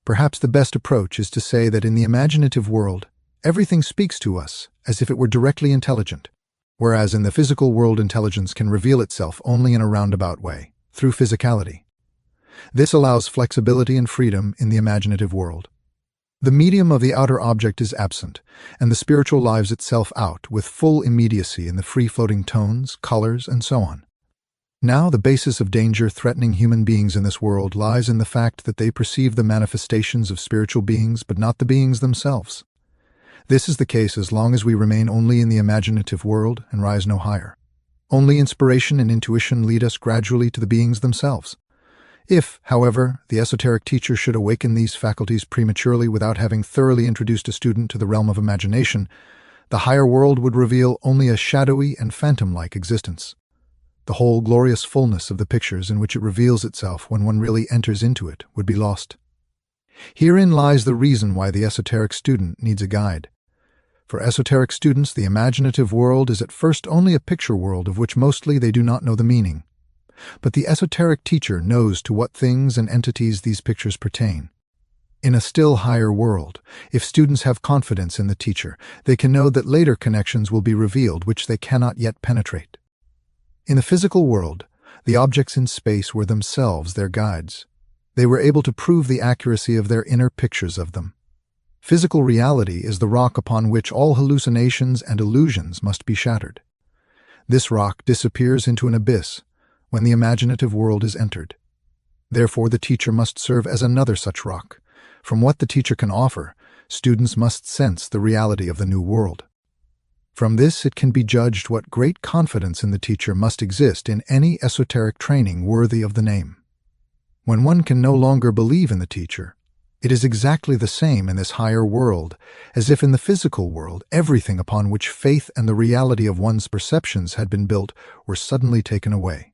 Perhaps the best approach is to say that in the imaginative world, everything speaks to us as if it were directly intelligent, whereas in the physical world intelligence can reveal itself only in a roundabout way, through physicality. This allows flexibility and freedom in the imaginative world. The medium of the outer object is absent, and the spiritual lives itself out with full immediacy in the free-floating tones, colors, and so on. Now, the basis of danger threatening human beings in this world lies in the fact that they perceive the manifestations of spiritual beings but not the beings themselves. This is the case as long as we remain only in the imaginative world and rise no higher. Only inspiration and intuition lead us gradually to the beings themselves. If, however, the esoteric teacher should awaken these faculties prematurely without having thoroughly introduced a student to the realm of imagination, the higher world would reveal only a shadowy and phantom-like existence. The whole glorious fullness of the pictures in which it reveals itself when one really enters into it would be lost. Herein lies the reason why the esoteric student needs a guide. For esoteric students, the imaginative world is at first only a picture world of which mostly they do not know the meaning. But the esoteric teacher knows to what things and entities these pictures pertain. In a still higher world, if students have confidence in the teacher, they can know that later connections will be revealed which they cannot yet penetrate. In the physical world, the objects in space were themselves their guides. They were able to prove the accuracy of their inner pictures of them. Physical reality is the rock upon which all hallucinations and illusions must be shattered. This rock disappears into an abyss when the imaginative world is entered. Therefore, the teacher must serve as another such rock. From what the teacher can offer, students must sense the reality of the new world. From this, it can be judged what great confidence in the teacher must exist in any esoteric training worthy of the name. When one can no longer believe in the teacher, it is exactly the same in this higher world as if in the physical world everything upon which faith and the reality of one's perceptions had been built were suddenly taken away.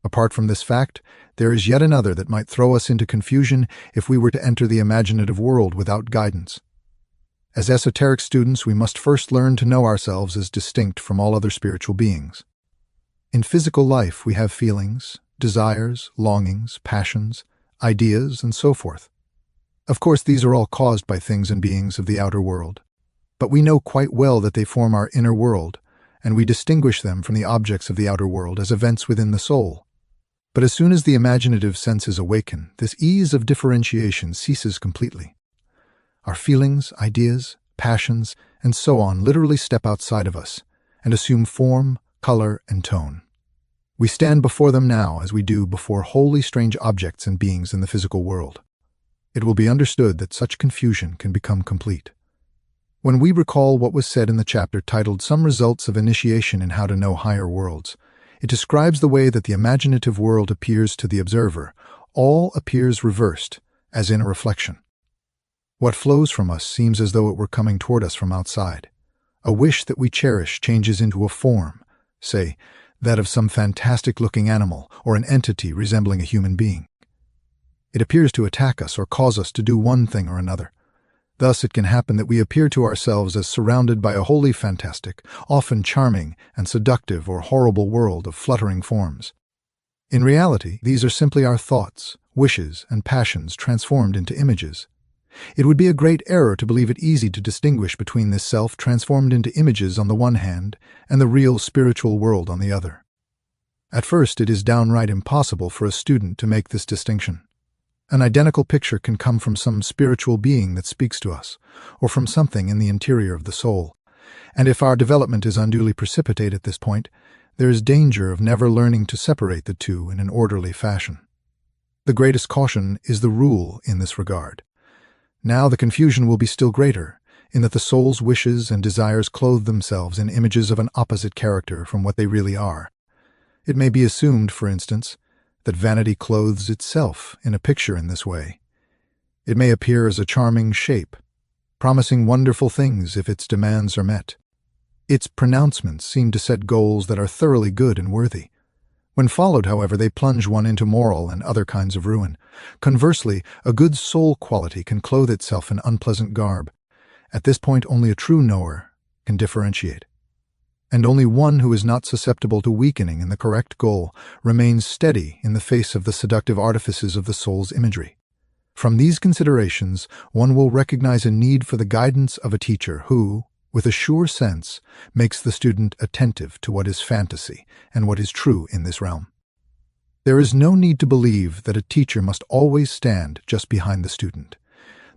Apart from this fact, there is yet another that might throw us into confusion if we were to enter the imaginative world without guidance. As esoteric students, we must first learn to know ourselves as distinct from all other spiritual beings. In physical life, we have feelings, desires, longings, passions, ideas, and so forth. Of course, these are all caused by things and beings of the outer world. But we know quite well that they form our inner world, and we distinguish them from the objects of the outer world as events within the soul. But as soon as the imaginative senses awaken, this ease of differentiation ceases completely. Our feelings, ideas, passions, and so on literally step outside of us and assume form, color, and tone. We stand before them now as we do before wholly strange objects and beings in the physical world. It will be understood that such confusion can become complete. When we recall what was said in the chapter titled Some Results of Initiation in How to Know Higher Worlds, it describes the way that the imaginative world appears to the observer. All appears reversed, as in a reflection. What flows from us seems as though it were coming toward us from outside. A wish that we cherish changes into a form, say, that of some fantastic-looking animal or an entity resembling a human being. It appears to attack us or cause us to do one thing or another. Thus it can happen that we appear to ourselves as surrounded by a wholly fantastic, often charming and seductive or horrible world of fluttering forms. In reality, these are simply our thoughts, wishes, and passions transformed into images. It would be a great error to believe it easy to distinguish between this self transformed into images on the one hand and the real spiritual world on the other. At first, it is downright impossible for a student to make this distinction. An identical picture can come from some spiritual being that speaks to us, or from something in the interior of the soul. And if our development is unduly precipitate at this point, there is danger of never learning to separate the two in an orderly fashion. The greatest caution is the rule in this regard. Now the confusion will be still greater, in that the soul's wishes and desires clothe themselves in images of an opposite character from what they really are. It may be assumed, for instance, that vanity clothes itself in a picture in this way. It may appear as a charming shape, promising wonderful things if its demands are met. Its pronouncements seem to set goals that are thoroughly good and worthy. When followed, however, they plunge one into moral and other kinds of ruin. Conversely, a good soul quality can clothe itself in unpleasant garb. At this point, only a true knower can differentiate. and only one who is not susceptible to weakening in the correct goal remains steady in the face of the seductive artifices of the soul's imagery. From these considerations, one will recognize a need for the guidance of a teacher who, with a sure sense, makes the student attentive to what is fantasy and what is true in this realm. There is no need to believe that a teacher must always stand just behind the student.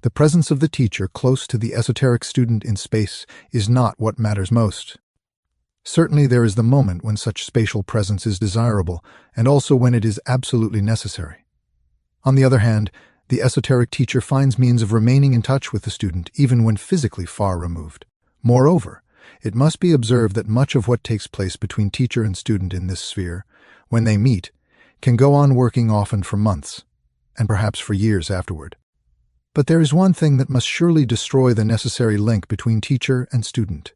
The presence of the teacher close to the esoteric student in space is not what matters most. Certainly there is the moment when such spatial presence is desirable, and also when it is absolutely necessary. On the other hand, the esoteric teacher finds means of remaining in touch with the student even when physically far removed. Moreover, it must be observed that much of what takes place between teacher and student in this sphere, when they meet, can go on working often for months, and perhaps for years afterward. But there is one thing that must surely destroy the necessary link between teacher and student.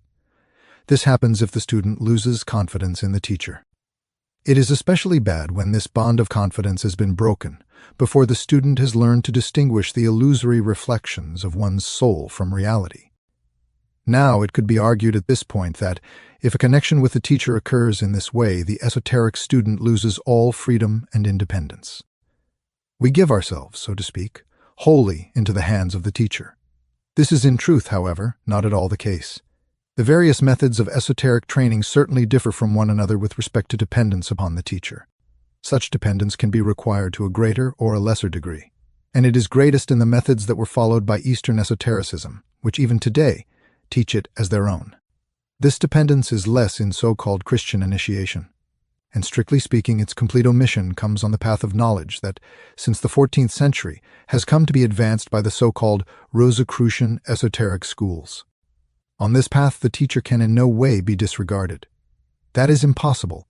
This happens if the student loses confidence in the teacher. It is especially bad when this bond of confidence has been broken before the student has learned to distinguish the illusory reflections of one's soul from reality. Now it could be argued at this point that, if a connection with the teacher occurs in this way, the esoteric student loses all freedom and independence. We give ourselves, so to speak, wholly into the hands of the teacher. This is in truth, however, not at all the case. The various methods of esoteric training certainly differ from one another with respect to dependence upon the teacher. Such dependence can be required to a greater or a lesser degree, and it is greatest in the methods that were followed by Eastern esotericism, which even today teach it as their own. This dependence is less in so-called Christian initiation, and strictly speaking, its complete omission comes on the path of knowledge that, since the 14th century, has come to be advanced by the so-called Rosicrucian esoteric schools. On this path, the teacher can in no way be disregarded. That is impossible,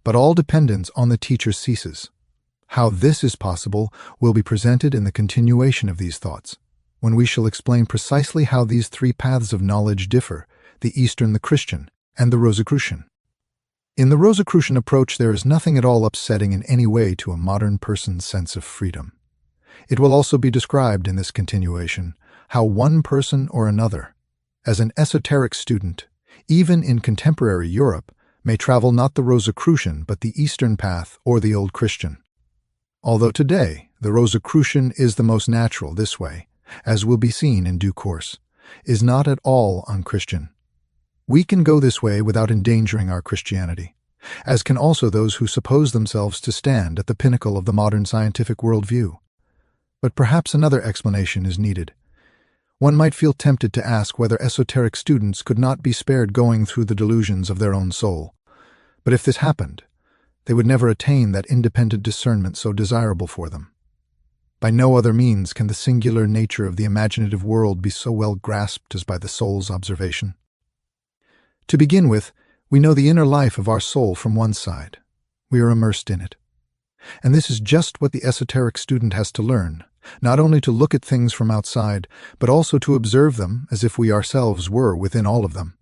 but all dependence on the teacher ceases. How this is possible will be presented in the continuation of these thoughts, when we shall explain precisely how these three paths of knowledge differ, the Eastern, the Christian, and the Rosicrucian. In the Rosicrucian approach, there is nothing at all upsetting in any way to a modern person's sense of freedom. It will also be described in this continuation how one person or another, as an esoteric student, even in contemporary Europe, may travel not the Rosicrucian but the Eastern path or the Old Christian. Although today the Rosicrucian is the most natural this way, as will be seen in due course, is not at all unchristian. We can go this way without endangering our Christianity, as can also those who suppose themselves to stand at the pinnacle of the modern scientific worldview. But perhaps another explanation is needed. One might feel tempted to ask whether esoteric students could not be spared going through the delusions of their own soul. But if this happened, they would never attain that independent discernment so desirable for them. By no other means can the singular nature of the imaginative world be so well grasped as by the soul's observation. To begin with, we know the inner life of our soul from one side. We are immersed in it. And this is just what the esoteric student has to learn, not only to look at things from outside, but also to observe them as if we ourselves were within all of them.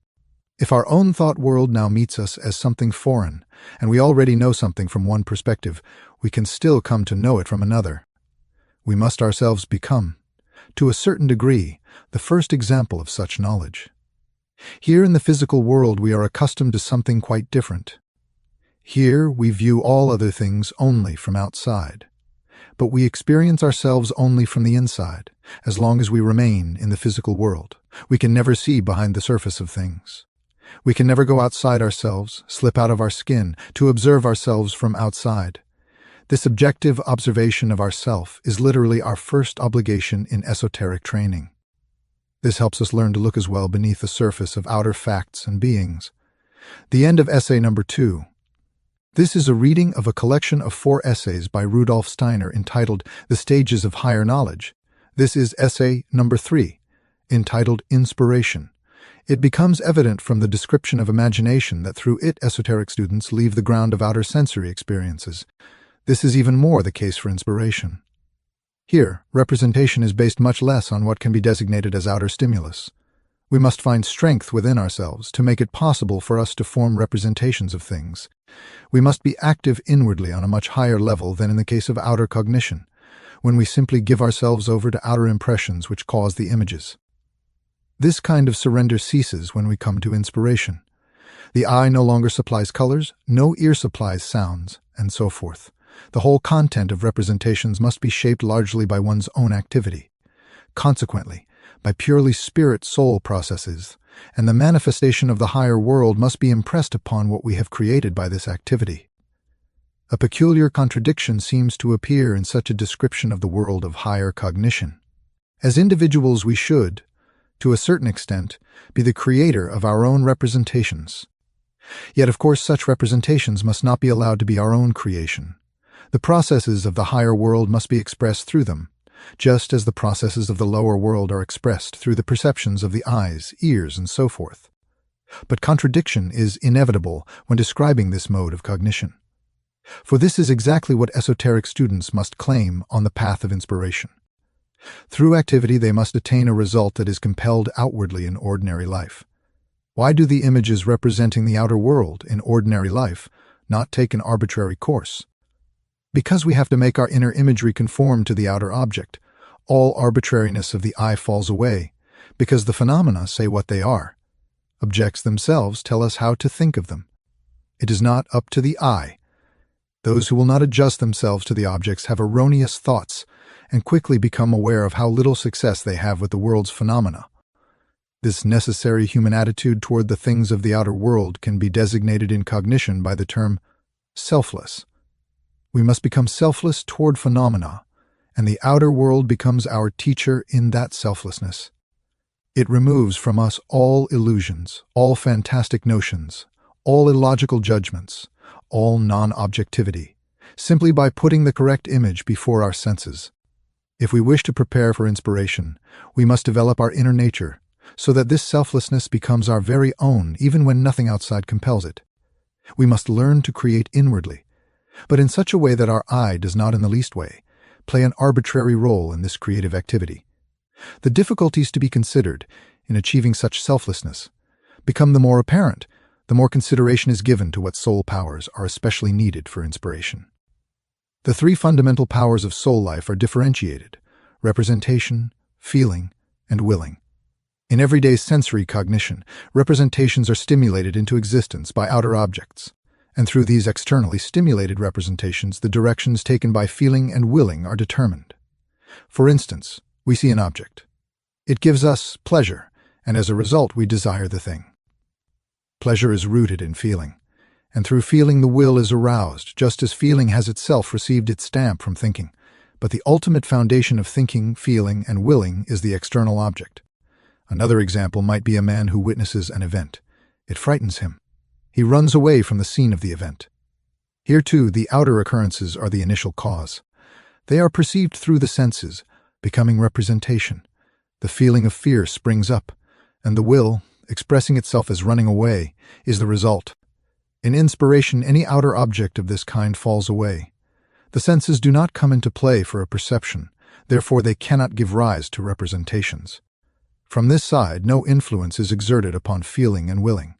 If our own thought world now meets us as something foreign, and we already know something from one perspective, we can still come to know it from another. We must ourselves become, to a certain degree, the first example of such knowledge. Here in the physical world we are accustomed to something quite different. Here we view all other things only from outside, but we experience ourselves only from the inside. As long as we remain in the physical world, we can never see behind the surface of things. We can never go outside ourselves, slip out of our skin, to observe ourselves from outside. This objective observation of ourself is literally our first obligation in esoteric training. This helps us learn to look as well beneath the surface of outer facts and beings. The end of essay number 2. This is a reading of a collection of 4 essays by Rudolf Steiner entitled The Stages of Higher Knowledge. This is essay number 3, entitled Inspiration. It becomes evident from the description of imagination that through it esoteric students leave the ground of outer sensory experiences. This is even more the case for inspiration. Here, representation is based much less on what can be designated as outer stimulus. We must find strength within ourselves to make it possible for us to form representations of things. We must be active inwardly on a much higher level than in the case of outer cognition, when we simply give ourselves over to outer impressions which cause the images. This kind of surrender ceases when we come to inspiration. The eye no longer supplies colors, no ear supplies sounds, and so forth. The whole content of representations must be shaped largely by one's own activity. Consequently, by purely spirit-soul processes, and the manifestation of the higher world must be impressed upon what we have created by this activity. A peculiar contradiction seems to appear in such a description of the world of higher cognition. As individuals, we should, to a certain extent, be the creator of our own representations. Yet, of course, such representations must not be allowed to be our own creation. The processes of the higher world must be expressed through them, just as the processes of the lower world are expressed through the perceptions of the eyes, ears, and so forth. But contradiction is inevitable when describing this mode of cognition. For this is exactly what esoteric students must claim on the path of inspiration. Through activity, they must attain a result that is compelled outwardly in ordinary life. Why do the images representing the outer world in ordinary life not take an arbitrary course? Because we have to make our inner imagery conform to the outer object. All arbitrariness of the eye falls away, because the phenomena say what they are. Objects themselves tell us how to think of them. It is not up to the eye. Those who will not adjust themselves to the objects have erroneous thoughts and quickly become aware of how little success they have with the world's phenomena. This necessary human attitude toward the things of the outer world can be designated in cognition by the term selfless. We must become selfless toward phenomena, and the outer world becomes our teacher in that selflessness. It removes from us all illusions, all fantastic notions, all illogical judgments, all non-objectivity, simply by putting the correct image before our senses. If we wish to prepare for inspiration, we must develop our inner nature, so that this selflessness becomes our very own even when nothing outside compels it. We must learn to create inwardly, but in such a way that our eye does not in the least way play an arbitrary role in this creative activity. The difficulties to be considered in achieving such selflessness become the more apparent the more consideration is given to what soul powers are especially needed for inspiration. The three fundamental powers of soul life are differentiated: representation, feeling, and willing. In everyday sensory cognition, representations are stimulated into existence by outer objects, and through these externally stimulated representations, the directions taken by feeling and willing are determined. For instance, we see an object. It gives us pleasure, and as a result, we desire the thing. Pleasure is rooted in feeling, and through feeling the will is aroused, just as feeling has itself received its stamp from thinking. But the ultimate foundation of thinking, feeling, and willing is the external object. Another example might be a man who witnesses an event. It frightens him. He runs away from the scene of the event. Here, too, the outer occurrences are the initial cause. They are perceived through the senses, becoming representation. The feeling of fear springs up, and the will, expressing itself as running away, is the result. In inspiration, any outer object of this kind falls away. The senses do not come into play for a perception, therefore they cannot give rise to representations. From this side, no influence is exerted upon feeling and willing.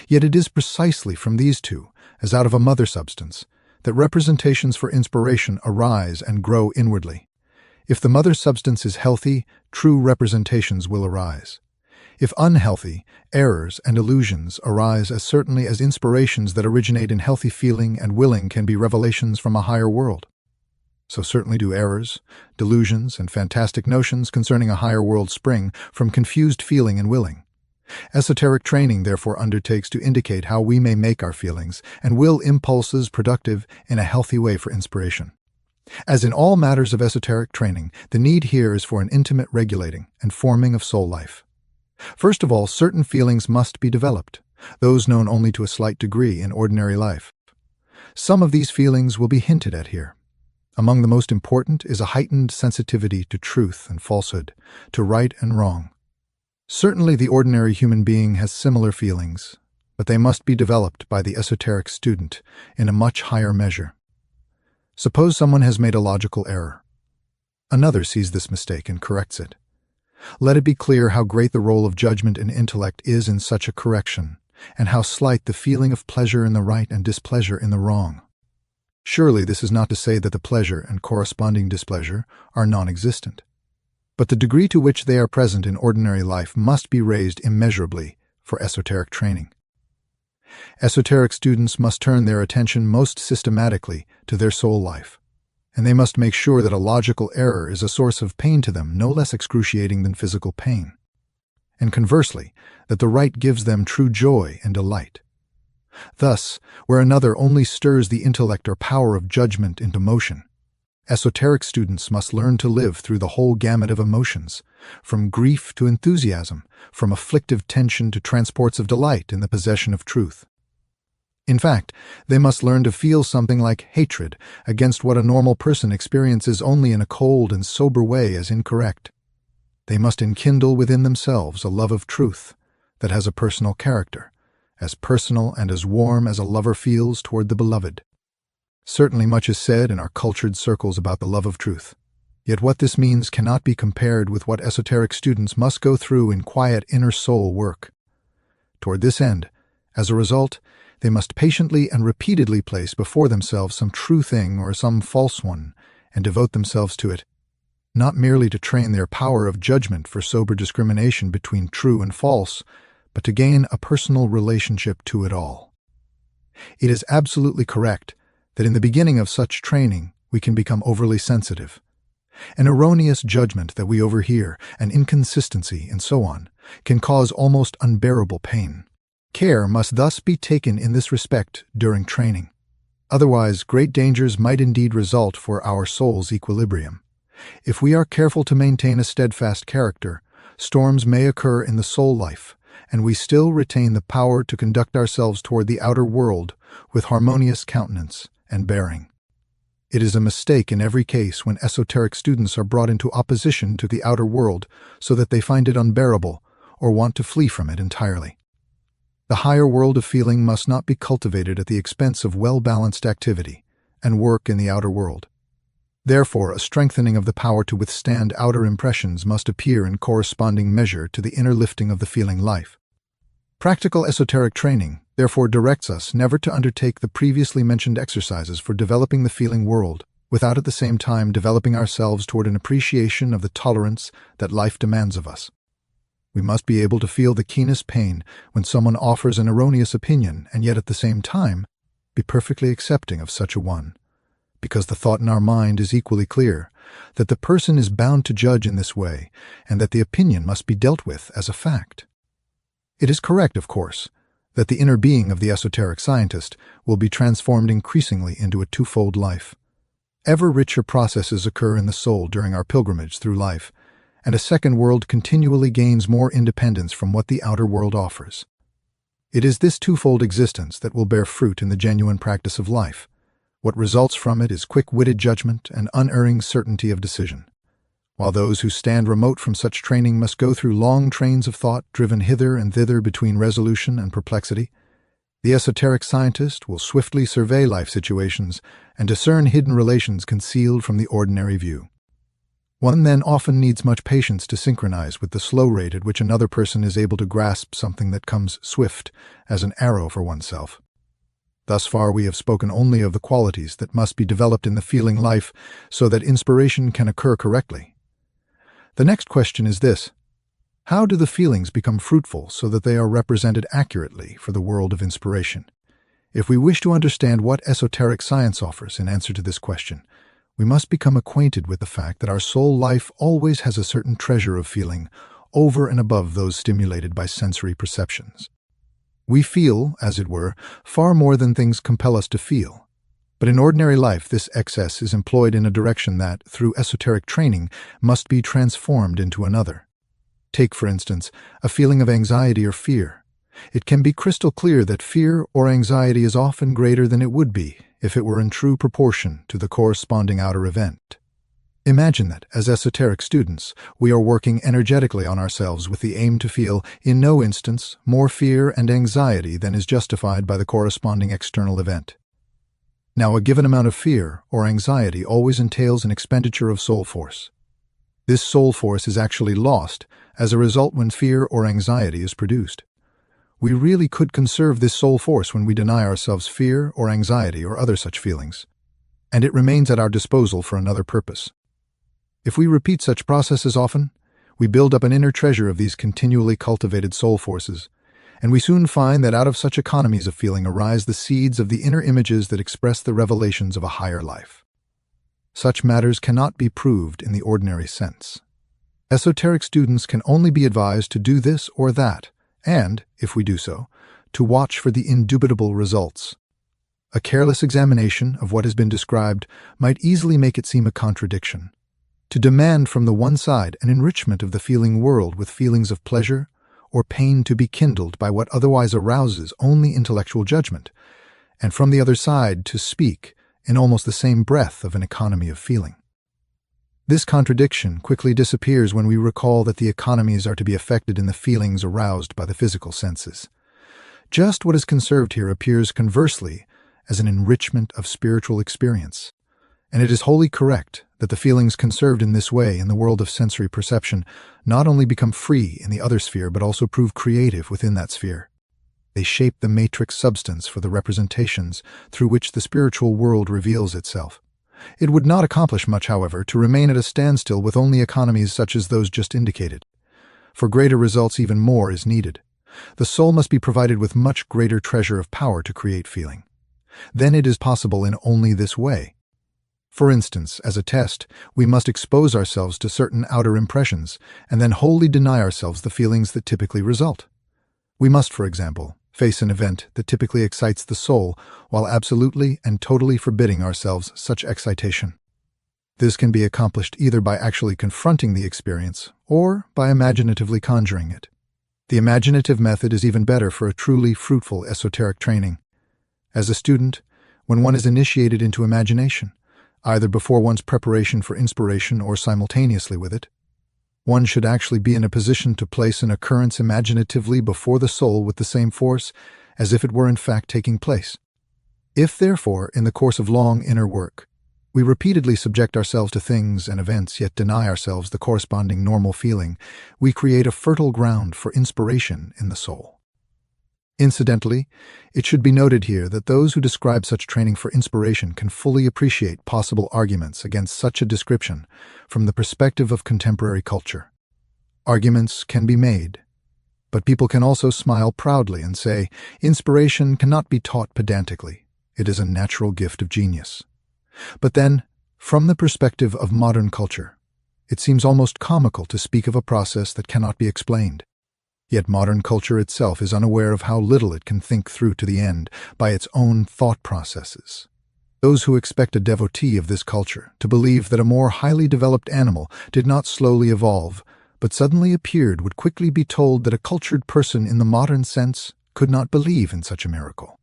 Yet it is precisely from these two, as out of a mother substance, that representations for inspiration arise and grow inwardly. If the mother substance is healthy, true representations will arise. If unhealthy, errors and illusions arise as certainly as inspirations that originate in healthy feeling and willing can be revelations from a higher world. So certainly do errors, delusions, and fantastic notions concerning a higher world spring from confused feeling and willing. Esoteric training therefore undertakes to indicate how we may make our feelings and will impulses productive in a healthy way for inspiration. As in all matters of esoteric training, the need here is for an intimate regulating and forming of soul life. First of all, certain feelings must be developed, those known only to a slight degree in ordinary life. Some of these feelings will be hinted at here. Among the most important is a heightened sensitivity to truth and falsehood, to right and wrong. Certainly the ordinary human being has similar feelings, but they must be developed by the esoteric student in a much higher measure. Suppose someone has made a logical error. Another sees this mistake and corrects it. Let it be clear how great the role of judgment and intellect is in such a correction, and how slight the feeling of pleasure in the right and displeasure in the wrong. Surely this is not to say that the pleasure and corresponding displeasure are non-existent. But the degree to which they are present in ordinary life must be raised immeasurably for esoteric training. Esoteric students must turn their attention most systematically to their soul life, and they must make sure that a logical error is a source of pain to them no less excruciating than physical pain, and conversely, that the right gives them true joy and delight. Thus, where another only stirs the intellect or power of judgment into motion, esoteric students must learn to live through the whole gamut of emotions, from grief to enthusiasm, from afflictive tension to transports of delight in the possession of truth. In fact, they must learn to feel something like hatred against what a normal person experiences only in a cold and sober way as incorrect. They must enkindle within themselves a love of truth that has a personal character, as personal and as warm as a lover feels toward the beloved. Certainly much is said in our cultured circles about the love of truth, yet what this means cannot be compared with what esoteric students must go through in quiet inner soul work. Toward this end, as a result, they must patiently and repeatedly place before themselves some true thing or some false one and devote themselves to it, not merely to train their power of judgment for sober discrimination between true and false, but to gain a personal relationship to it all. It is absolutely correct that in the beginning of such training we can become overly sensitive. An erroneous judgment that we overhear, an inconsistency, and so on, can cause almost unbearable pain. Care must thus be taken in this respect during training. Otherwise, great dangers might indeed result for our soul's equilibrium. If we are careful to maintain a steadfast character, storms may occur in the soul life, and we still retain the power to conduct ourselves toward the outer world with harmonious countenance and bearing. It is a mistake in every case when esoteric students are brought into opposition to the outer world so that they find it unbearable or want to flee from it entirely. The higher world of feeling must not be cultivated at the expense of well-balanced activity and work in the outer world. Therefore, a strengthening of the power to withstand outer impressions must appear in corresponding measure to the inner lifting of the feeling life. Practical esoteric training, therefore, directs us never to undertake the previously mentioned exercises for developing the feeling world, without at the same time developing ourselves toward an appreciation of the tolerance that life demands of us. We must be able to feel the keenest pain when someone offers an erroneous opinion and yet at the same time be perfectly accepting of such a one, because the thought in our mind is equally clear that the person is bound to judge in this way and that the opinion must be dealt with as a fact. It is correct, of course, that the inner being of the esoteric scientist will be transformed increasingly into a twofold life. Ever richer processes occur in the soul during our pilgrimage through life, and a second world continually gains more independence from what the outer world offers. It is this twofold existence that will bear fruit in the genuine practice of life. What results from it is quick-witted judgment and unerring certainty of decision, while those who stand remote from such training must go through long trains of thought driven hither and thither between resolution and perplexity. The esoteric scientist will swiftly survey life situations and discern hidden relations concealed from the ordinary view. One then often needs much patience to synchronize with the slow rate at which another person is able to grasp something that comes swift as an arrow for oneself. Thus far we have spoken only of the qualities that must be developed in the feeling life so that inspiration can occur correctly. The next question is this: how do the feelings become fruitful so that they are represented accurately for the world of inspiration? If we wish to understand what esoteric science offers in answer to this question, we must become acquainted with the fact that our soul life always has a certain treasure of feeling over and above those stimulated by sensory perceptions. We feel, as it were, far more than things compel us to feel. But in ordinary life, this excess is employed in a direction that, through esoteric training, must be transformed into another. Take, for instance, a feeling of anxiety or fear. It can be crystal clear that fear or anxiety is often greater than it would be if it were in true proportion to the corresponding outer event. Imagine that, as esoteric students, we are working energetically on ourselves with the aim to feel, in no instance, more fear and anxiety than is justified by the corresponding external event. Now, a given amount of fear or anxiety always entails an expenditure of soul force. This soul force is actually lost as a result when fear or anxiety is produced. We really could conserve this soul force when we deny ourselves fear or anxiety or other such feelings, and it remains at our disposal for another purpose. If we repeat such processes often, we build up an inner treasure of these continually cultivated soul forces, And we soon find that out of such economies of feeling arise the seeds of the inner images that express the revelations of a higher life. Such matters cannot be proved in the ordinary sense. Esoteric students can only be advised to do this or that, and, if we do so, to watch for the indubitable results. A careless examination of what has been described might easily make it seem a contradiction. To demand from the one side an enrichment of the feeling world with feelings of pleasure or pain to be kindled by what otherwise arouses only intellectual judgment, and from the other side to speak in almost the same breath of an economy of feeling. This contradiction quickly disappears when we recall that the economies are to be affected in the feelings aroused by the physical senses. Just what is conserved here appears conversely as an enrichment of spiritual experience, and it is wholly correct that the feelings conserved in this way in the world of sensory perception not only become free in the other sphere but also prove creative within that sphere. They shape the matrix substance for the representations through which the spiritual world reveals itself. It would not accomplish much, however, to remain at a standstill with only economies such as those just indicated. For greater results, even more is needed. The soul must be provided with much greater treasure of power to create feeling. Then it is possible in only this way. For instance, as a test, we must expose ourselves to certain outer impressions and then wholly deny ourselves the feelings that typically result. We must, for example, face an event that typically excites the soul while absolutely and totally forbidding ourselves such excitation. This can be accomplished either by actually confronting the experience or by imaginatively conjuring it. The imaginative method is even better for a truly fruitful esoteric training. As a student, when one is initiated into imagination, either before one's preparation for inspiration or simultaneously with it, one should actually be in a position to place an occurrence imaginatively before the soul with the same force as if it were in fact taking place. If, therefore, in the course of long inner work, we repeatedly subject ourselves to things and events yet deny ourselves the corresponding normal feeling, we create a fertile ground for inspiration in the soul. Incidentally, it should be noted here that those who describe such training for inspiration can fully appreciate possible arguments against such a description from the perspective of contemporary culture. Arguments can be made, but people can also smile proudly and say, inspiration cannot be taught pedantically. It is a natural gift of genius. But then, from the perspective of modern culture, it seems almost comical to speak of a process that cannot be explained. Yet modern culture itself is unaware of how little it can think through to the end by its own thought processes. Those who expect a devotee of this culture to believe that a more highly developed animal did not slowly evolve, but suddenly appeared would quickly be told that a cultured person in the modern sense could not believe in such a miracle.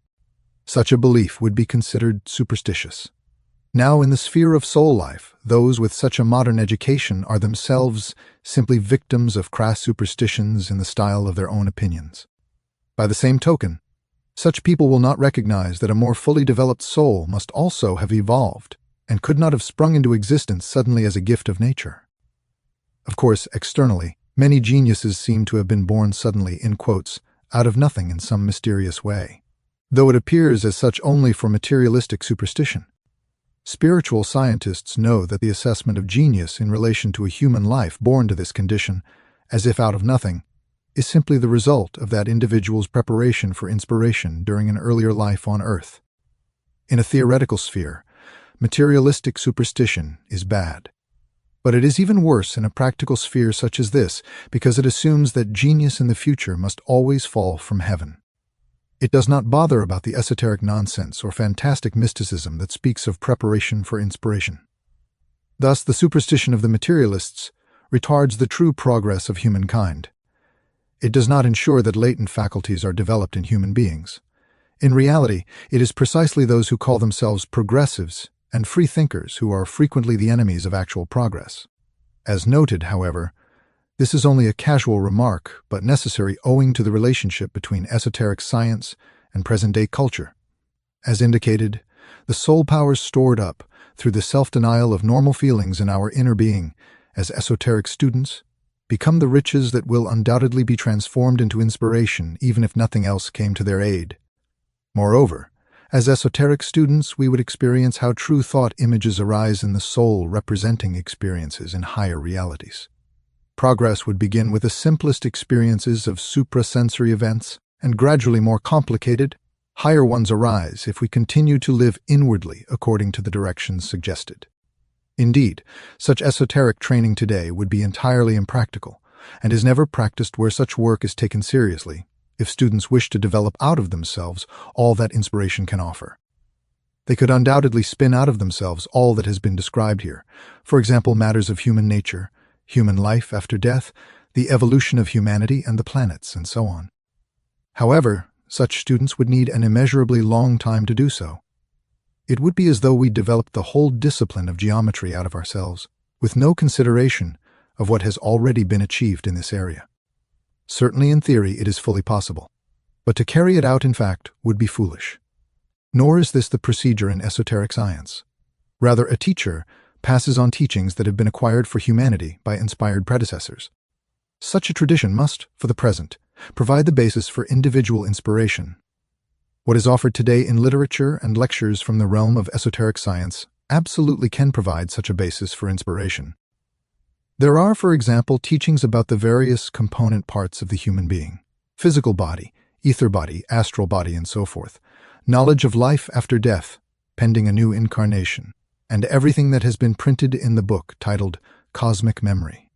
Such a belief would be considered superstitious. Now, in the sphere of soul life, those with such a modern education are themselves simply victims of crass superstitions in the style of their own opinions. By the same token, such people will not recognize that a more fully developed soul must also have evolved and could not have sprung into existence suddenly as a gift of nature. Of course, externally, many geniuses seem to have been born suddenly, in quotes, out of nothing in some mysterious way, though it appears as such only for materialistic superstition. Spiritual scientists know that the assessment of genius in relation to a human life born to this condition, as if out of nothing, is simply the result of that individual's preparation for inspiration during an earlier life on Earth. In a theoretical sphere, materialistic superstition is bad. But it is even worse in a practical sphere such as this because it assumes that genius in the future must always fall from heaven. It does not bother about the esoteric nonsense or fantastic mysticism that speaks of preparation for inspiration. Thus, the superstition of the materialists retards the true progress of humankind. It does not ensure that latent faculties are developed in human beings. In reality, it is precisely those who call themselves progressives and free thinkers who are frequently the enemies of actual progress. As noted, however, this is only a casual remark, but necessary owing to the relationship between esoteric science and present-day culture. As indicated, the soul powers stored up through the self-denial of normal feelings in our inner being as esoteric students become the riches that will undoubtedly be transformed into inspiration even if nothing else came to their aid. Moreover, as esoteric students, we would experience how true thought images arise in the soul representing experiences in higher realities. Progress would begin with the simplest experiences of suprasensory events and gradually more complicated, higher ones arise if we continue to live inwardly according to the directions suggested. Indeed, such esoteric training today would be entirely impractical, and is never practiced where such work is taken seriously, if students wish to develop out of themselves all that inspiration can offer. They could undoubtedly spin out of themselves all that has been described here, for example, matters of human nature, human life after death, the evolution of humanity and the planets, and so on. However, such students would need an immeasurably long time to do so. It would be as though we developed the whole discipline of geometry out of ourselves, with no consideration of what has already been achieved in this area. Certainly in theory it is fully possible, but to carry it out in fact would be foolish. Nor is this the procedure in esoteric science. Rather, a teacher passes on teachings that have been acquired for humanity by inspired predecessors. Such a tradition must, for the present, provide the basis for individual inspiration. What is offered today in literature and lectures from the realm of esoteric science absolutely can provide such a basis for inspiration. There are, for example, teachings about the various component parts of the human being: physical body, ether body, astral body, and so forth, knowledge of life after death, pending a new incarnation, and everything that has been printed in the book titled Cosmic Memory.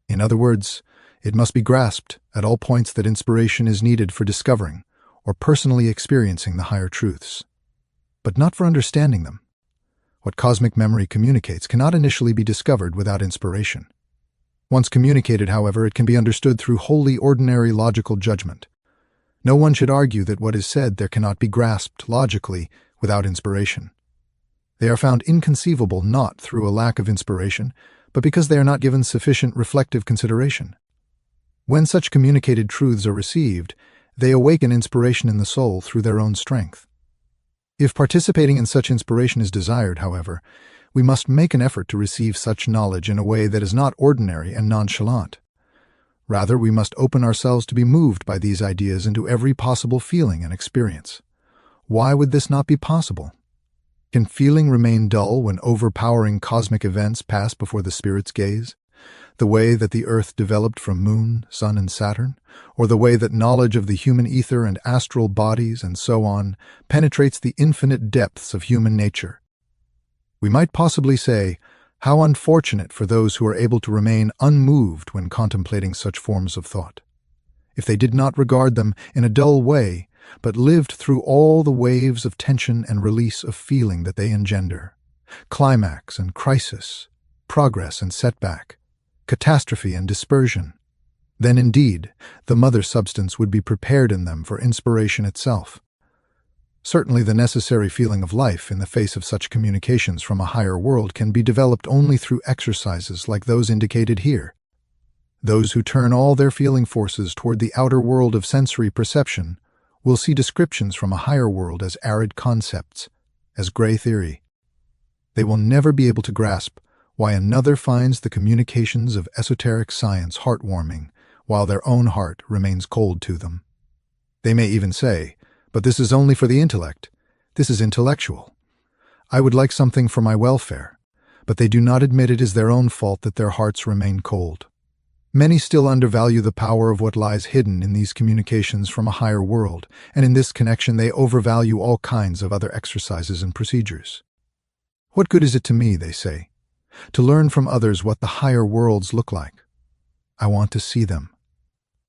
In other words, it must be grasped at all points that inspiration is needed for discovering or personally experiencing the higher truths, but not for understanding them. What cosmic memory communicates cannot initially be discovered without inspiration. Once communicated, however, it can be understood through wholly ordinary logical judgment. No one should argue that what is said there cannot be grasped logically without inspiration. They are found inconceivable not through a lack of inspiration, but because they are not given sufficient reflective consideration. When such communicated truths are received, they awaken inspiration in the soul through their own strength. If participating in such inspiration is desired, however, we must make an effort to receive such knowledge in a way that is not ordinary and nonchalant. Rather, we must open ourselves to be moved by these ideas into every possible feeling and experience. Why would this not be possible? Can feeling remain dull when overpowering cosmic events pass before the spirit's gaze? The way that the earth developed from moon, sun, and Saturn, or the way that knowledge of the human ether and astral bodies and so on penetrates the infinite depths of human nature. We might possibly say, how unfortunate for those who are able to remain unmoved when contemplating such forms of thought. If they did not regard them in a dull way, but lived through all the waves of tension and release of feeling that they engender, climax and crisis, progress and setback, catastrophe and dispersion, then indeed the mother substance would be prepared in them for inspiration itself. Certainly the necessary feeling of life in the face of such communications from a higher world can be developed only through exercises like those indicated here. Those who turn all their feeling forces toward the outer world of sensory perception will see descriptions from a higher world as arid concepts, as gray theory. They will never be able to grasp why another finds the communications of esoteric science heartwarming, while their own heart remains cold to them. They may even say, "But this is only for the intellect. This is intellectual. I would like something for my welfare," but they do not admit it is their own fault that their hearts remain cold. Many still undervalue the power of what lies hidden in these communications from a higher world, and in this connection they overvalue all kinds of other exercises and procedures. What good is it to me, they say, to learn from others what the higher worlds look like? I want to see them.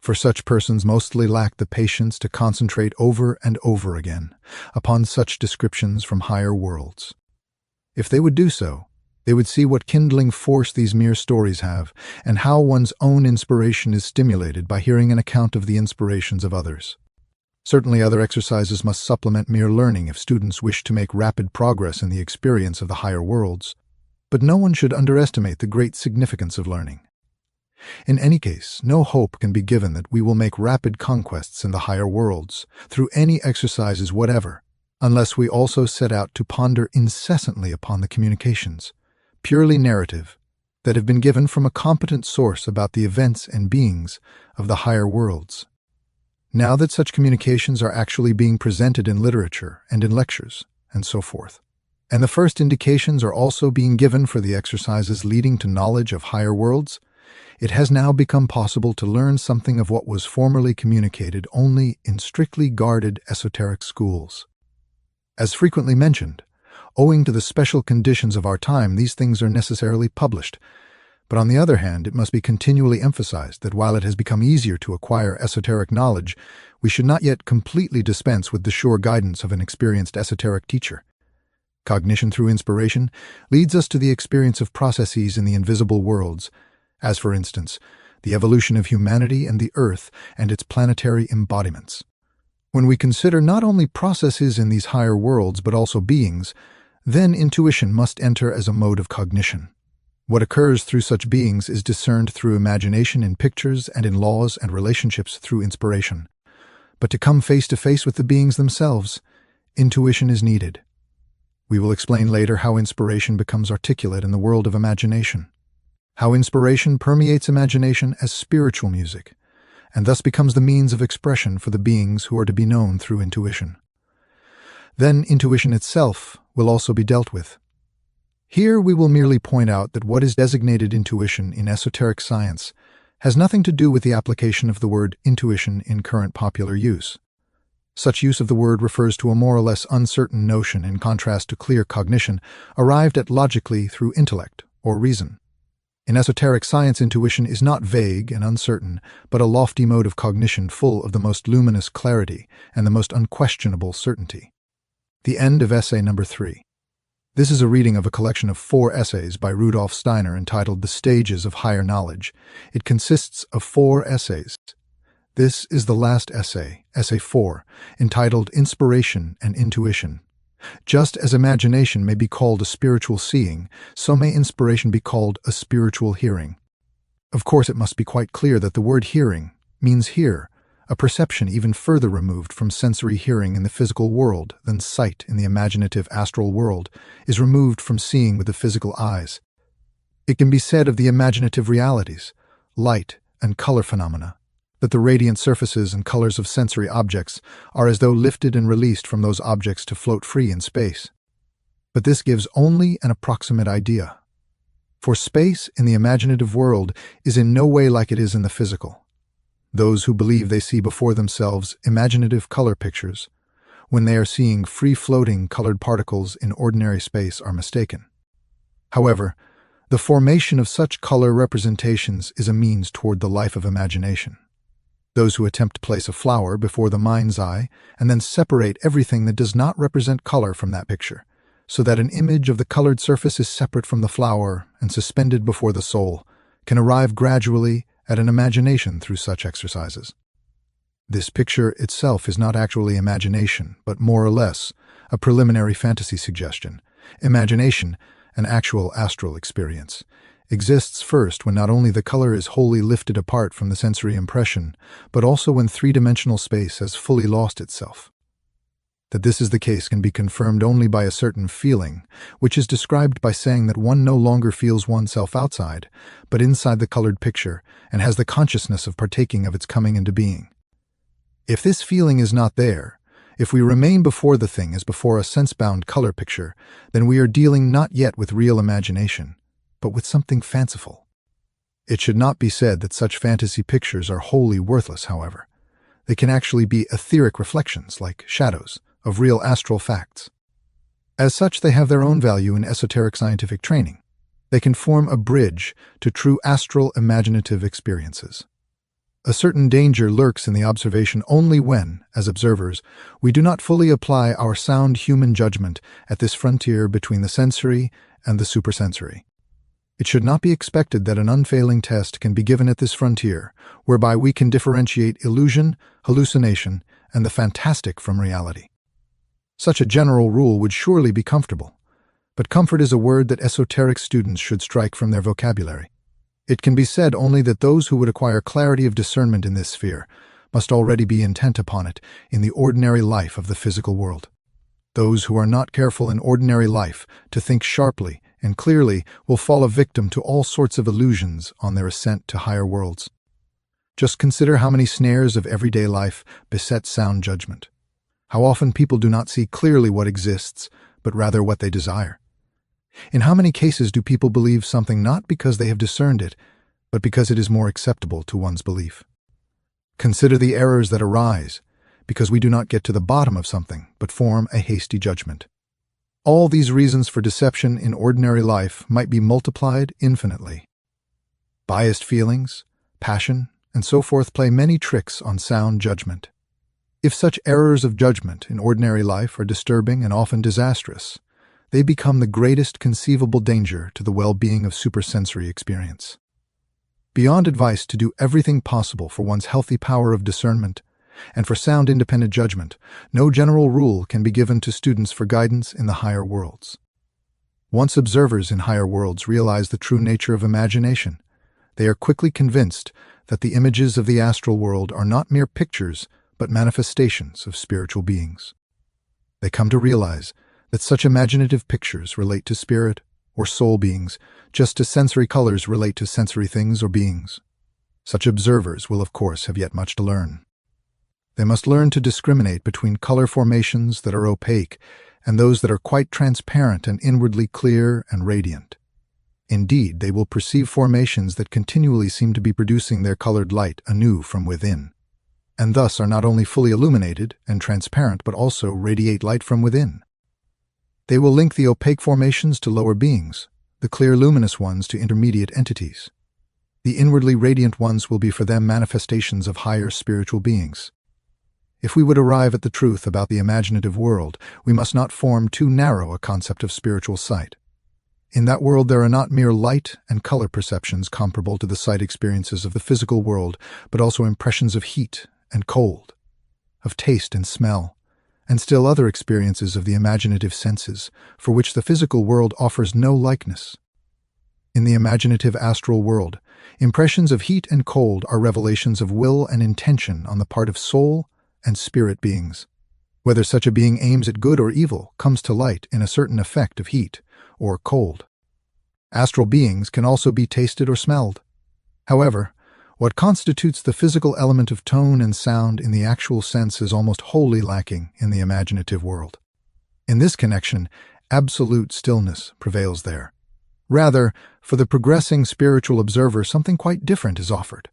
For such persons mostly lack the patience to concentrate over and over again upon such descriptions from higher worlds. If they would do so, they would see what kindling force these mere stories have, and how one's own inspiration is stimulated by hearing an account of the inspirations of others. Certainly other exercises must supplement mere learning if students wish to make rapid progress in the experience of the higher worlds, but no one should underestimate the great significance of learning. In any case, no hope can be given that we will make rapid conquests in the higher worlds through any exercises whatever, unless we also set out to ponder incessantly upon the communications, purely narrative, that have been given from a competent source about the events and beings of the higher worlds. Now that such communications are actually being presented in literature and in lectures, and so forth, and the first indications are also being given for the exercises leading to knowledge of higher worlds, it has now become possible to learn something of what was formerly communicated only in strictly guarded esoteric schools. As frequently mentioned, owing to the special conditions of our time, these things are necessarily published. But on the other hand, it must be continually emphasized that while it has become easier to acquire esoteric knowledge, we should not yet completely dispense with the sure guidance of an experienced esoteric teacher. Cognition through inspiration leads us to the experience of processes in the invisible worlds, as for instance, the evolution of humanity and the Earth and its planetary embodiments. When we consider not only processes in these higher worlds but also beings, then intuition must enter as a mode of cognition. What occurs through such beings is discerned through imagination in pictures and in laws and relationships through inspiration. But to come face to face with the beings themselves, intuition is needed. We will explain later how inspiration becomes articulate in the world of imagination, how inspiration permeates imagination as spiritual music, and thus becomes the means of expression for the beings who are to be known through intuition. Then intuition itself will also be dealt with. Here we will merely point out that what is designated intuition in esoteric science has nothing to do with the application of the word intuition in current popular use. Such use of the word refers to a more or less uncertain notion in contrast to clear cognition arrived at logically through intellect or reason. In esoteric science, intuition is not vague and uncertain, but a lofty mode of cognition full of the most luminous clarity and the most unquestionable certainty. The end of essay number 3. This is a reading of a collection of 4 essays by Rudolf Steiner entitled The Stages of Higher Knowledge. It consists of 4 essays. This is the last essay, essay 4, entitled Inspiration and Intuition. Just as imagination may be called a spiritual seeing, so may inspiration be called a spiritual hearing. Of course, it must be quite clear that the word hearing means hear, a perception even further removed from sensory hearing in the physical world than sight in the imaginative astral world is removed from seeing with the physical eyes. It can be said of the imaginative realities, light and color phenomena, that the radiant surfaces and colors of sensory objects are as though lifted and released from those objects to float free in space. But this gives only an approximate idea. For space in the imaginative world is in no way like it is in the physical. Those who believe they see before themselves imaginative color pictures, when they are seeing free-floating colored particles in ordinary space, are mistaken. However, the formation of such color representations is a means toward the life of imagination. Those who attempt to place a flower before the mind's eye and then separate everything that does not represent color from that picture, so that an image of the colored surface is separate from the flower and suspended before the soul, can arrive gradually at an imagination through such exercises. This picture itself is not actually imagination, but more or less a preliminary fantasy suggestion. Imagination, an actual astral experience, exists first when not only the color is wholly lifted apart from the sensory impression, but also when three-dimensional space has fully lost itself. That this is the case can be confirmed only by a certain feeling, which is described by saying that one no longer feels oneself outside, but inside the colored picture, and has the consciousness of partaking of its coming into being. If this feeling is not there, if we remain before the thing as before a sense-bound color picture, then we are dealing not yet with real imagination, but with something fanciful. It should not be said that such fantasy pictures are wholly worthless, however. They can actually be etheric reflections, like shadows, of real astral facts. As such, they have their own value in esoteric scientific training. They can form a bridge to true astral imaginative experiences. A certain danger lurks in the observation only when, as observers, we do not fully apply our sound human judgment at this frontier between the sensory and the supersensory. It should not be expected that an unfailing test can be given at this frontier, whereby we can differentiate illusion, hallucination, and the fantastic from reality. Such a general rule would surely be comfortable, but comfort is a word that esoteric students should strike from their vocabulary. It can be said only that those who would acquire clarity of discernment in this sphere must already be intent upon it in the ordinary life of the physical world. Those who are not careful in ordinary life to think sharply and clearly will fall a victim to all sorts of illusions on their ascent to higher worlds. Just consider how many snares of everyday life beset sound judgment. How often people do not see clearly what exists, but rather what they desire. In how many cases do people believe something not because they have discerned it, but because it is more acceptable to one's belief. Consider the errors that arise because we do not get to the bottom of something, but form a hasty judgment. All these reasons for deception in ordinary life might be multiplied infinitely. Biased feelings, passion, and so forth play many tricks on sound judgment. If such errors of judgment in ordinary life are disturbing and often disastrous, they become the greatest conceivable danger to the well-being of supersensory experience. Beyond advice to do everything possible for one's healthy power of discernment and for sound independent judgment, no general rule can be given to students for guidance in the higher worlds. Once observers in higher worlds realize the true nature of imagination, they are quickly convinced that the images of the astral world are not mere pictures but manifestations of spiritual beings. They come to realize that such imaginative pictures relate to spirit or soul beings, just as sensory colors relate to sensory things or beings. Such observers will, of course, have yet much to learn. They must learn to discriminate between color formations that are opaque and those that are quite transparent and inwardly clear and radiant. Indeed, they will perceive formations that continually seem to be producing their colored light anew from within, and thus are not only fully illuminated and transparent but also radiate light from within. They will link the opaque formations to lower beings, the clear luminous ones to intermediate entities. The inwardly radiant ones will be for them manifestations of higher spiritual beings. If we would arrive at the truth about the imaginative world, we must not form too narrow a concept of spiritual sight. In that world there are not mere light and color perceptions comparable to the sight experiences of the physical world, but also impressions of heat and cold, of taste and smell, and still other experiences of the imaginative senses, for which the physical world offers no likeness. In the imaginative astral world, impressions of heat and cold are revelations of will and intention on the part of soul and spirit beings. Whether such a being aims at good or evil comes to light in a certain effect of heat or cold. Astral beings can also be tasted or smelled. However, what constitutes the physical element of tone and sound in the actual sense is almost wholly lacking in the imaginative world. In this connection, absolute stillness prevails there. Rather, for the progressing spiritual observer, something quite different is offered,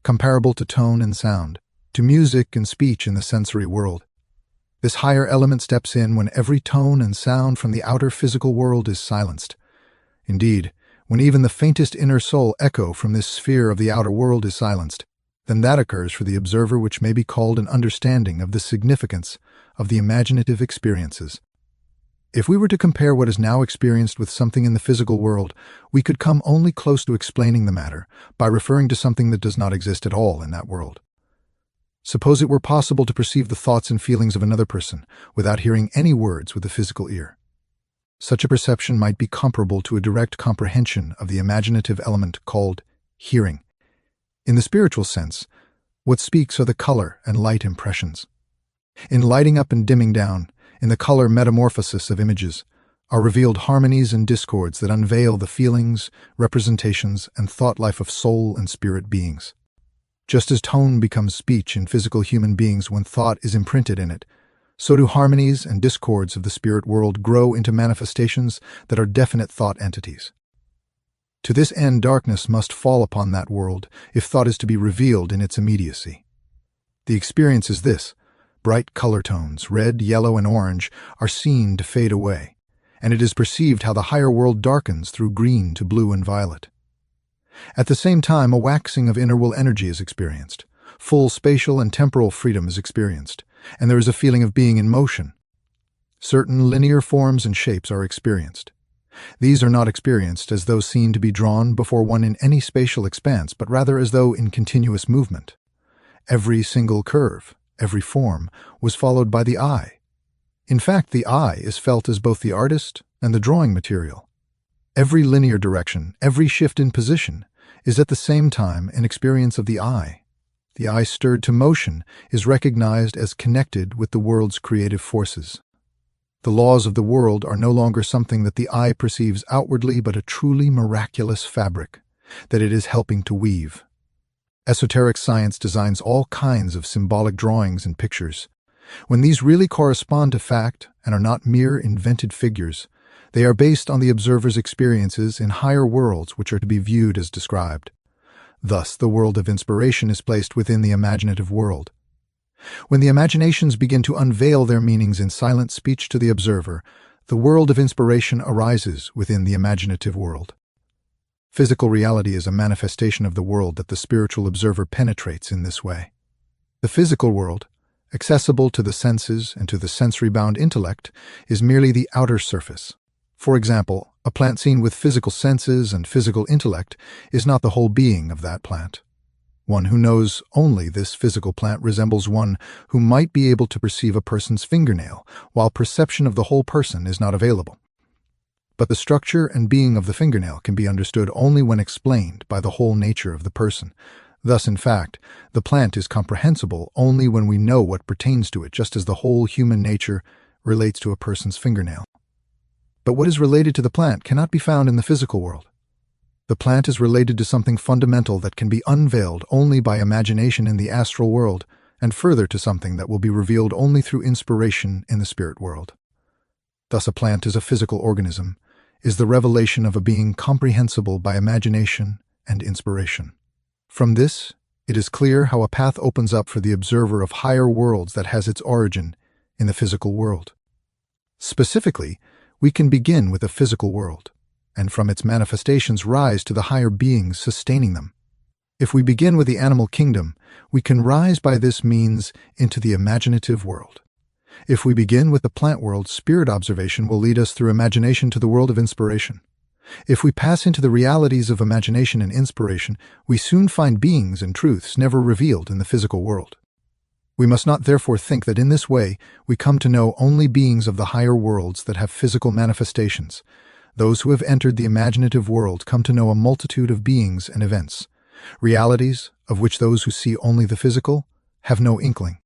comparable to tone and sound, to music and speech in the sensory world. This higher element steps in when every tone and sound from the outer physical world is silenced. Indeed, when even the faintest inner soul echo from this sphere of the outer world is silenced, then that occurs for the observer which may be called an understanding of the significance of the imaginative experiences. If we were to compare what is now experienced with something in the physical world, we could come only close to explaining the matter by referring to something that does not exist at all in that world. Suppose it were possible to perceive the thoughts and feelings of another person without hearing any words with the physical ear. Such a perception might be comparable to a direct comprehension of the imaginative element called hearing. In the spiritual sense, what speaks are the color and light impressions. In lighting up and dimming down, in the color metamorphosis of images, are revealed harmonies and discords that unveil the feelings, representations, and thought life of soul and spirit beings. Just as tone becomes speech in physical human beings when thought is imprinted in it, so do harmonies and discords of the spirit world grow into manifestations that are definite thought entities. To this end, darkness must fall upon that world if thought is to be revealed in its immediacy. The experience is this: bright color tones, red, yellow, and orange, are seen to fade away, and it is perceived how the higher world darkens through green to blue and violet. At the same time, a waxing of inner will energy is experienced. Full spatial and temporal freedom is experienced, and there is a feeling of being in motion. Certain linear forms and shapes are experienced. These are not experienced as though seen to be drawn before one in any spatial expanse, but rather as though in continuous movement. Every single curve, every form, was followed by the eye. In fact, the eye is felt as both the artist and the drawing material. Every linear direction, every shift in position, is at the same time an experience of the eye. The eye stirred to motion is recognized as connected with the world's creative forces. The laws of the world are no longer something that the eye perceives outwardly, but a truly miraculous fabric that it is helping to weave. Esoteric science designs all kinds of symbolic drawings and pictures. When these really correspond to fact and are not mere invented figures, they are based on the observer's experiences in higher worlds which are to be viewed as described. Thus, the world of inspiration is placed within the imaginative world. When the imaginations begin to unveil their meanings in silent speech to the observer, the world of inspiration arises within the imaginative world. Physical reality is a manifestation of the world that the spiritual observer penetrates in this way. The physical world, accessible to the senses and to the sensory-bound intellect, is merely the outer surface. For example, a plant seen with physical senses and physical intellect is not the whole being of that plant. One who knows only this physical plant resembles one who might be able to perceive a person's fingernail, while perception of the whole person is not available. But the structure and being of the fingernail can be understood only when explained by the whole nature of the person. Thus, in fact, the plant is comprehensible only when we know what pertains to it, just as the whole human nature relates to a person's fingernail. But what is related to the plant cannot be found in the physical world. The plant is related to something fundamental that can be unveiled only by imagination in the astral world, and further to something that will be revealed only through inspiration in the spirit world. Thus, a plant as a physical organism is the revelation of a being comprehensible by imagination and inspiration. From this, it is clear how a path opens up for the observer of higher worlds that has its origin in the physical world. Specifically, we can begin with the physical world, and from its manifestations rise to the higher beings sustaining them. If we begin with the animal kingdom, we can rise by this means into the imaginative world. If we begin with the plant world, spirit observation will lead us through imagination to the world of inspiration. If we pass into the realities of imagination and inspiration, we soon find beings and truths never revealed in the physical world. We must not therefore think that in this way we come to know only beings of the higher worlds that have physical manifestations. Those who have entered the imaginative world come to know a multitude of beings and events, realities of which those who see only the physical have no inkling.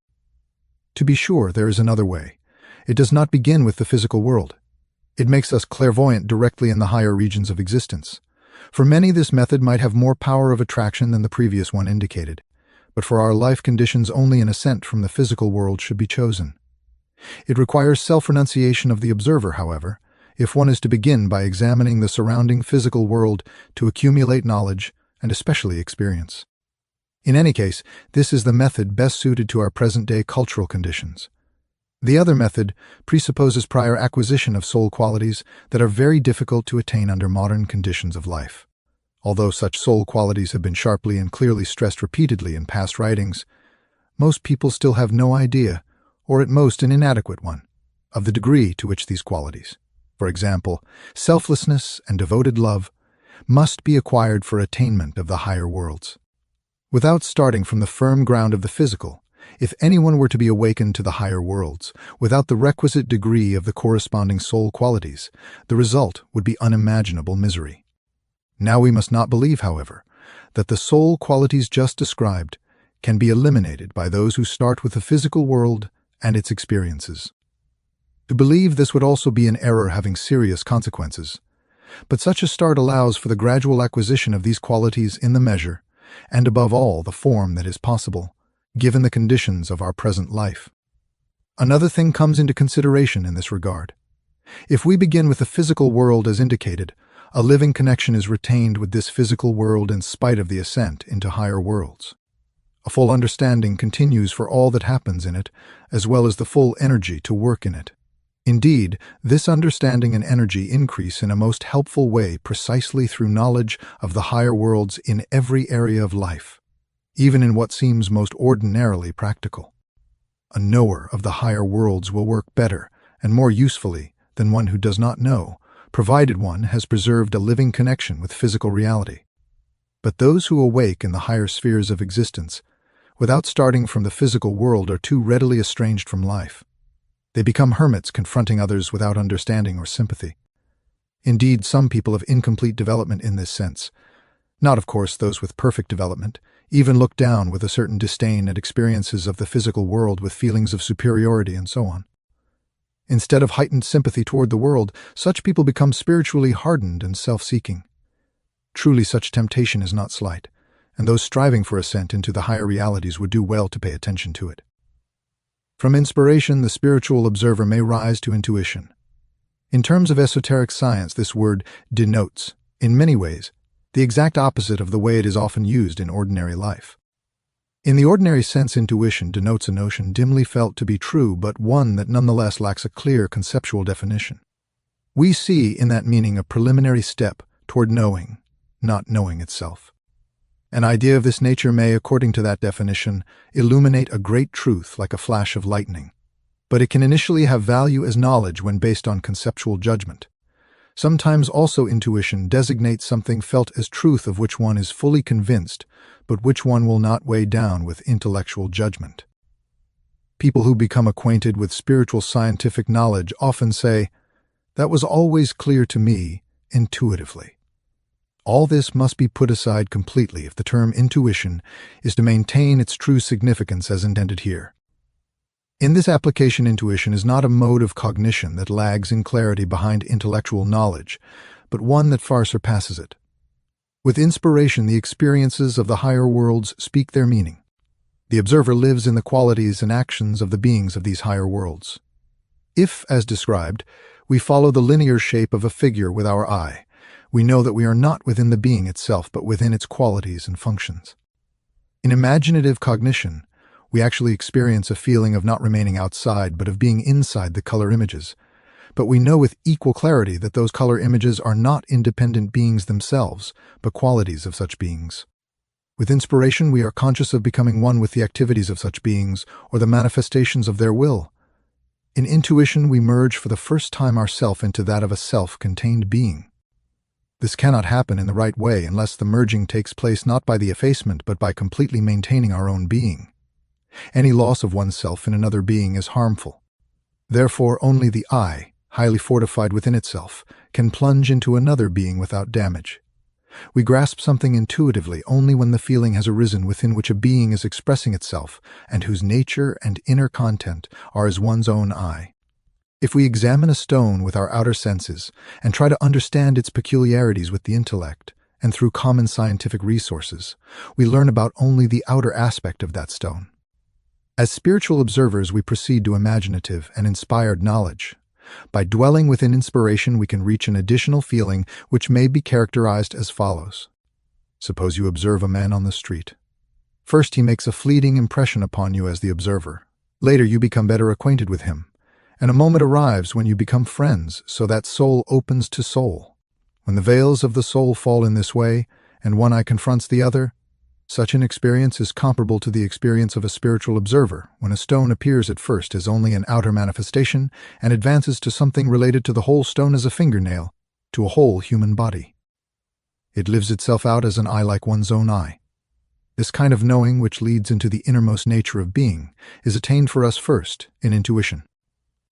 To be sure, there is another way. It does not begin with the physical world. It makes us clairvoyant directly in the higher regions of existence. For many, this method might have more power of attraction than the previous one indicated, but for our life conditions only an ascent from the physical world should be chosen. It requires self-renunciation of the observer, however, if one is to begin by examining the surrounding physical world to accumulate knowledge and especially experience. In any case, this is the method best suited to our present-day cultural conditions. The other method presupposes prior acquisition of soul qualities that are very difficult to attain under modern conditions of life. Although such soul qualities have been sharply and clearly stressed repeatedly in past writings, most people still have no idea, or at most an inadequate one, of the degree to which these qualities, for example, selflessness and devoted love, must be acquired for attainment of the higher worlds. Without starting from the firm ground of the physical, if anyone were to be awakened to the higher worlds, without the requisite degree of the corresponding soul qualities, the result would be unimaginable misery. Now we must not believe, however, that the soul qualities just described can be eliminated by those who start with the physical world and its experiences. To believe this would also be an error having serious consequences, but such a start allows for the gradual acquisition of these qualities in the measure, and above all the form that is possible, given the conditions of our present life. Another thing comes into consideration in this regard. If we begin with the physical world as indicated, a living connection is retained with this physical world in spite of the ascent into higher worlds. A full understanding continues for all that happens in it, as well as the full energy to work in it. Indeed, this understanding and energy increase in a most helpful way precisely through knowledge of the higher worlds in every area of life, even in what seems most ordinarily practical. A knower of the higher worlds will work better and more usefully than one who does not know, provided one has preserved a living connection with physical reality. But those who awake in the higher spheres of existence, without starting from the physical world, are too readily estranged from life. They become hermits confronting others without understanding or sympathy. Indeed, some people of incomplete development in this sense, not of course those with perfect development, even look down with a certain disdain at experiences of the physical world with feelings of superiority and so on. Instead of heightened sympathy toward the world, such people become spiritually hardened and self-seeking. Truly, such temptation is not slight, and those striving for ascent into the higher realities would do well to pay attention to it. From inspiration, the spiritual observer may rise to intuition. In terms of esoteric science, this word denotes, in many ways, the exact opposite of the way it is often used in ordinary life. In the ordinary sense, intuition denotes a notion dimly felt to be true, but one that nonetheless lacks a clear conceptual definition. We see in that meaning a preliminary step toward knowing, not knowing itself. An idea of this nature may, according to that definition, illuminate a great truth like a flash of lightning, but it can initially have value as knowledge when based on conceptual judgment. Sometimes also intuition designates something felt as truth of which one is fully convinced, but which one will not weigh down with intellectual judgment. People who become acquainted with spiritual scientific knowledge often say, "That was always clear to me, intuitively." All this must be put aside completely if the term intuition is to maintain its true significance as intended here. In this application, intuition is not a mode of cognition that lags in clarity behind intellectual knowledge, but one that far surpasses it. With inspiration, the experiences of the higher worlds speak their meaning. The observer lives in the qualities and actions of the beings of these higher worlds. If, as described, we follow the linear shape of a figure with our eye, we know that we are not within the being itself, but within its qualities and functions. In imaginative cognition, we actually experience a feeling of not remaining outside, but of being inside the color images. But we know with equal clarity that those color images are not independent beings themselves, but qualities of such beings. With inspiration, we are conscious of becoming one with the activities of such beings, or the manifestations of their will. In intuition, we merge for the first time ourself into that of a self-contained being. This cannot happen in the right way unless the merging takes place not by the effacement but by completely maintaining our own being. Any loss of oneself in another being is harmful. Therefore, only the I, highly fortified within itself, can plunge into another being without damage. We grasp something intuitively only when the feeling has arisen within which a being is expressing itself and whose nature and inner content are as one's own I. If we examine a stone with our outer senses and try to understand its peculiarities with the intellect and through common scientific resources, we learn about only the outer aspect of that stone. As spiritual observers, we proceed to imaginative and inspired knowledge. By dwelling within inspiration, we can reach an additional feeling which may be characterized as follows. Suppose you observe a man on the street. First, he makes a fleeting impression upon you as the observer. Later, you become better acquainted with him, and a moment arrives when you become friends, so that soul opens to soul. When the veils of the soul fall in this way, and one eye confronts the other, such an experience is comparable to the experience of a spiritual observer, when a stone appears at first as only an outer manifestation and advances to something related to the whole stone as a fingernail, to a whole human body. It lives itself out as an eye like one's own eye. This kind of knowing, which leads into the innermost nature of being, is attained for us first in intuition.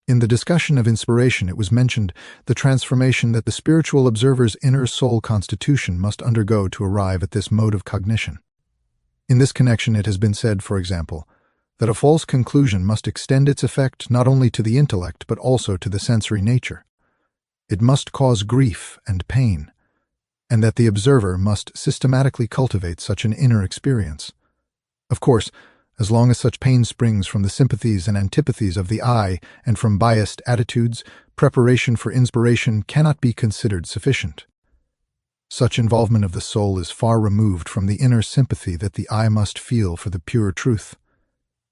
In the discussion of inspiration, it was mentioned the transformation that the spiritual observer's inner soul constitution must undergo to arrive at this mode of cognition. In this connection, it has been said, for example, that a false conclusion must extend its effect not only to the intellect but also to the sensory nature. It must cause grief and pain, and that the observer must systematically cultivate such an inner experience. Of course, as long as such pain springs from the sympathies and antipathies of the I and from biased attitudes, preparation for inspiration cannot be considered sufficient. Such involvement of the soul is far removed from the inner sympathy that the I must feel for the pure truth.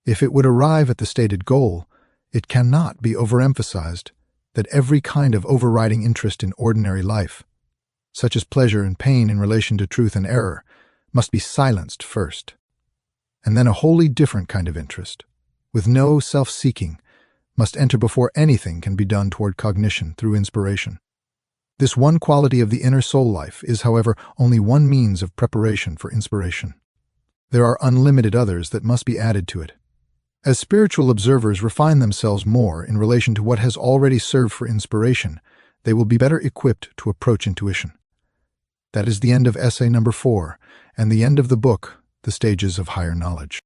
If it would arrive at the stated goal, it cannot be overemphasized that every kind of overriding interest in ordinary life, such as pleasure and pain in relation to truth and error, must be silenced first. And then a wholly different kind of interest, with no self-seeking, must enter before anything can be done toward cognition through inspiration. This one quality of the inner soul life is, however, only one means of preparation for inspiration. There are unlimited others that must be added to it. As spiritual observers refine themselves more in relation to what has already served for inspiration, they will be better equipped to approach intuition. That is the end of essay number 4, and the end of the book, The Stages of Higher Knowledge.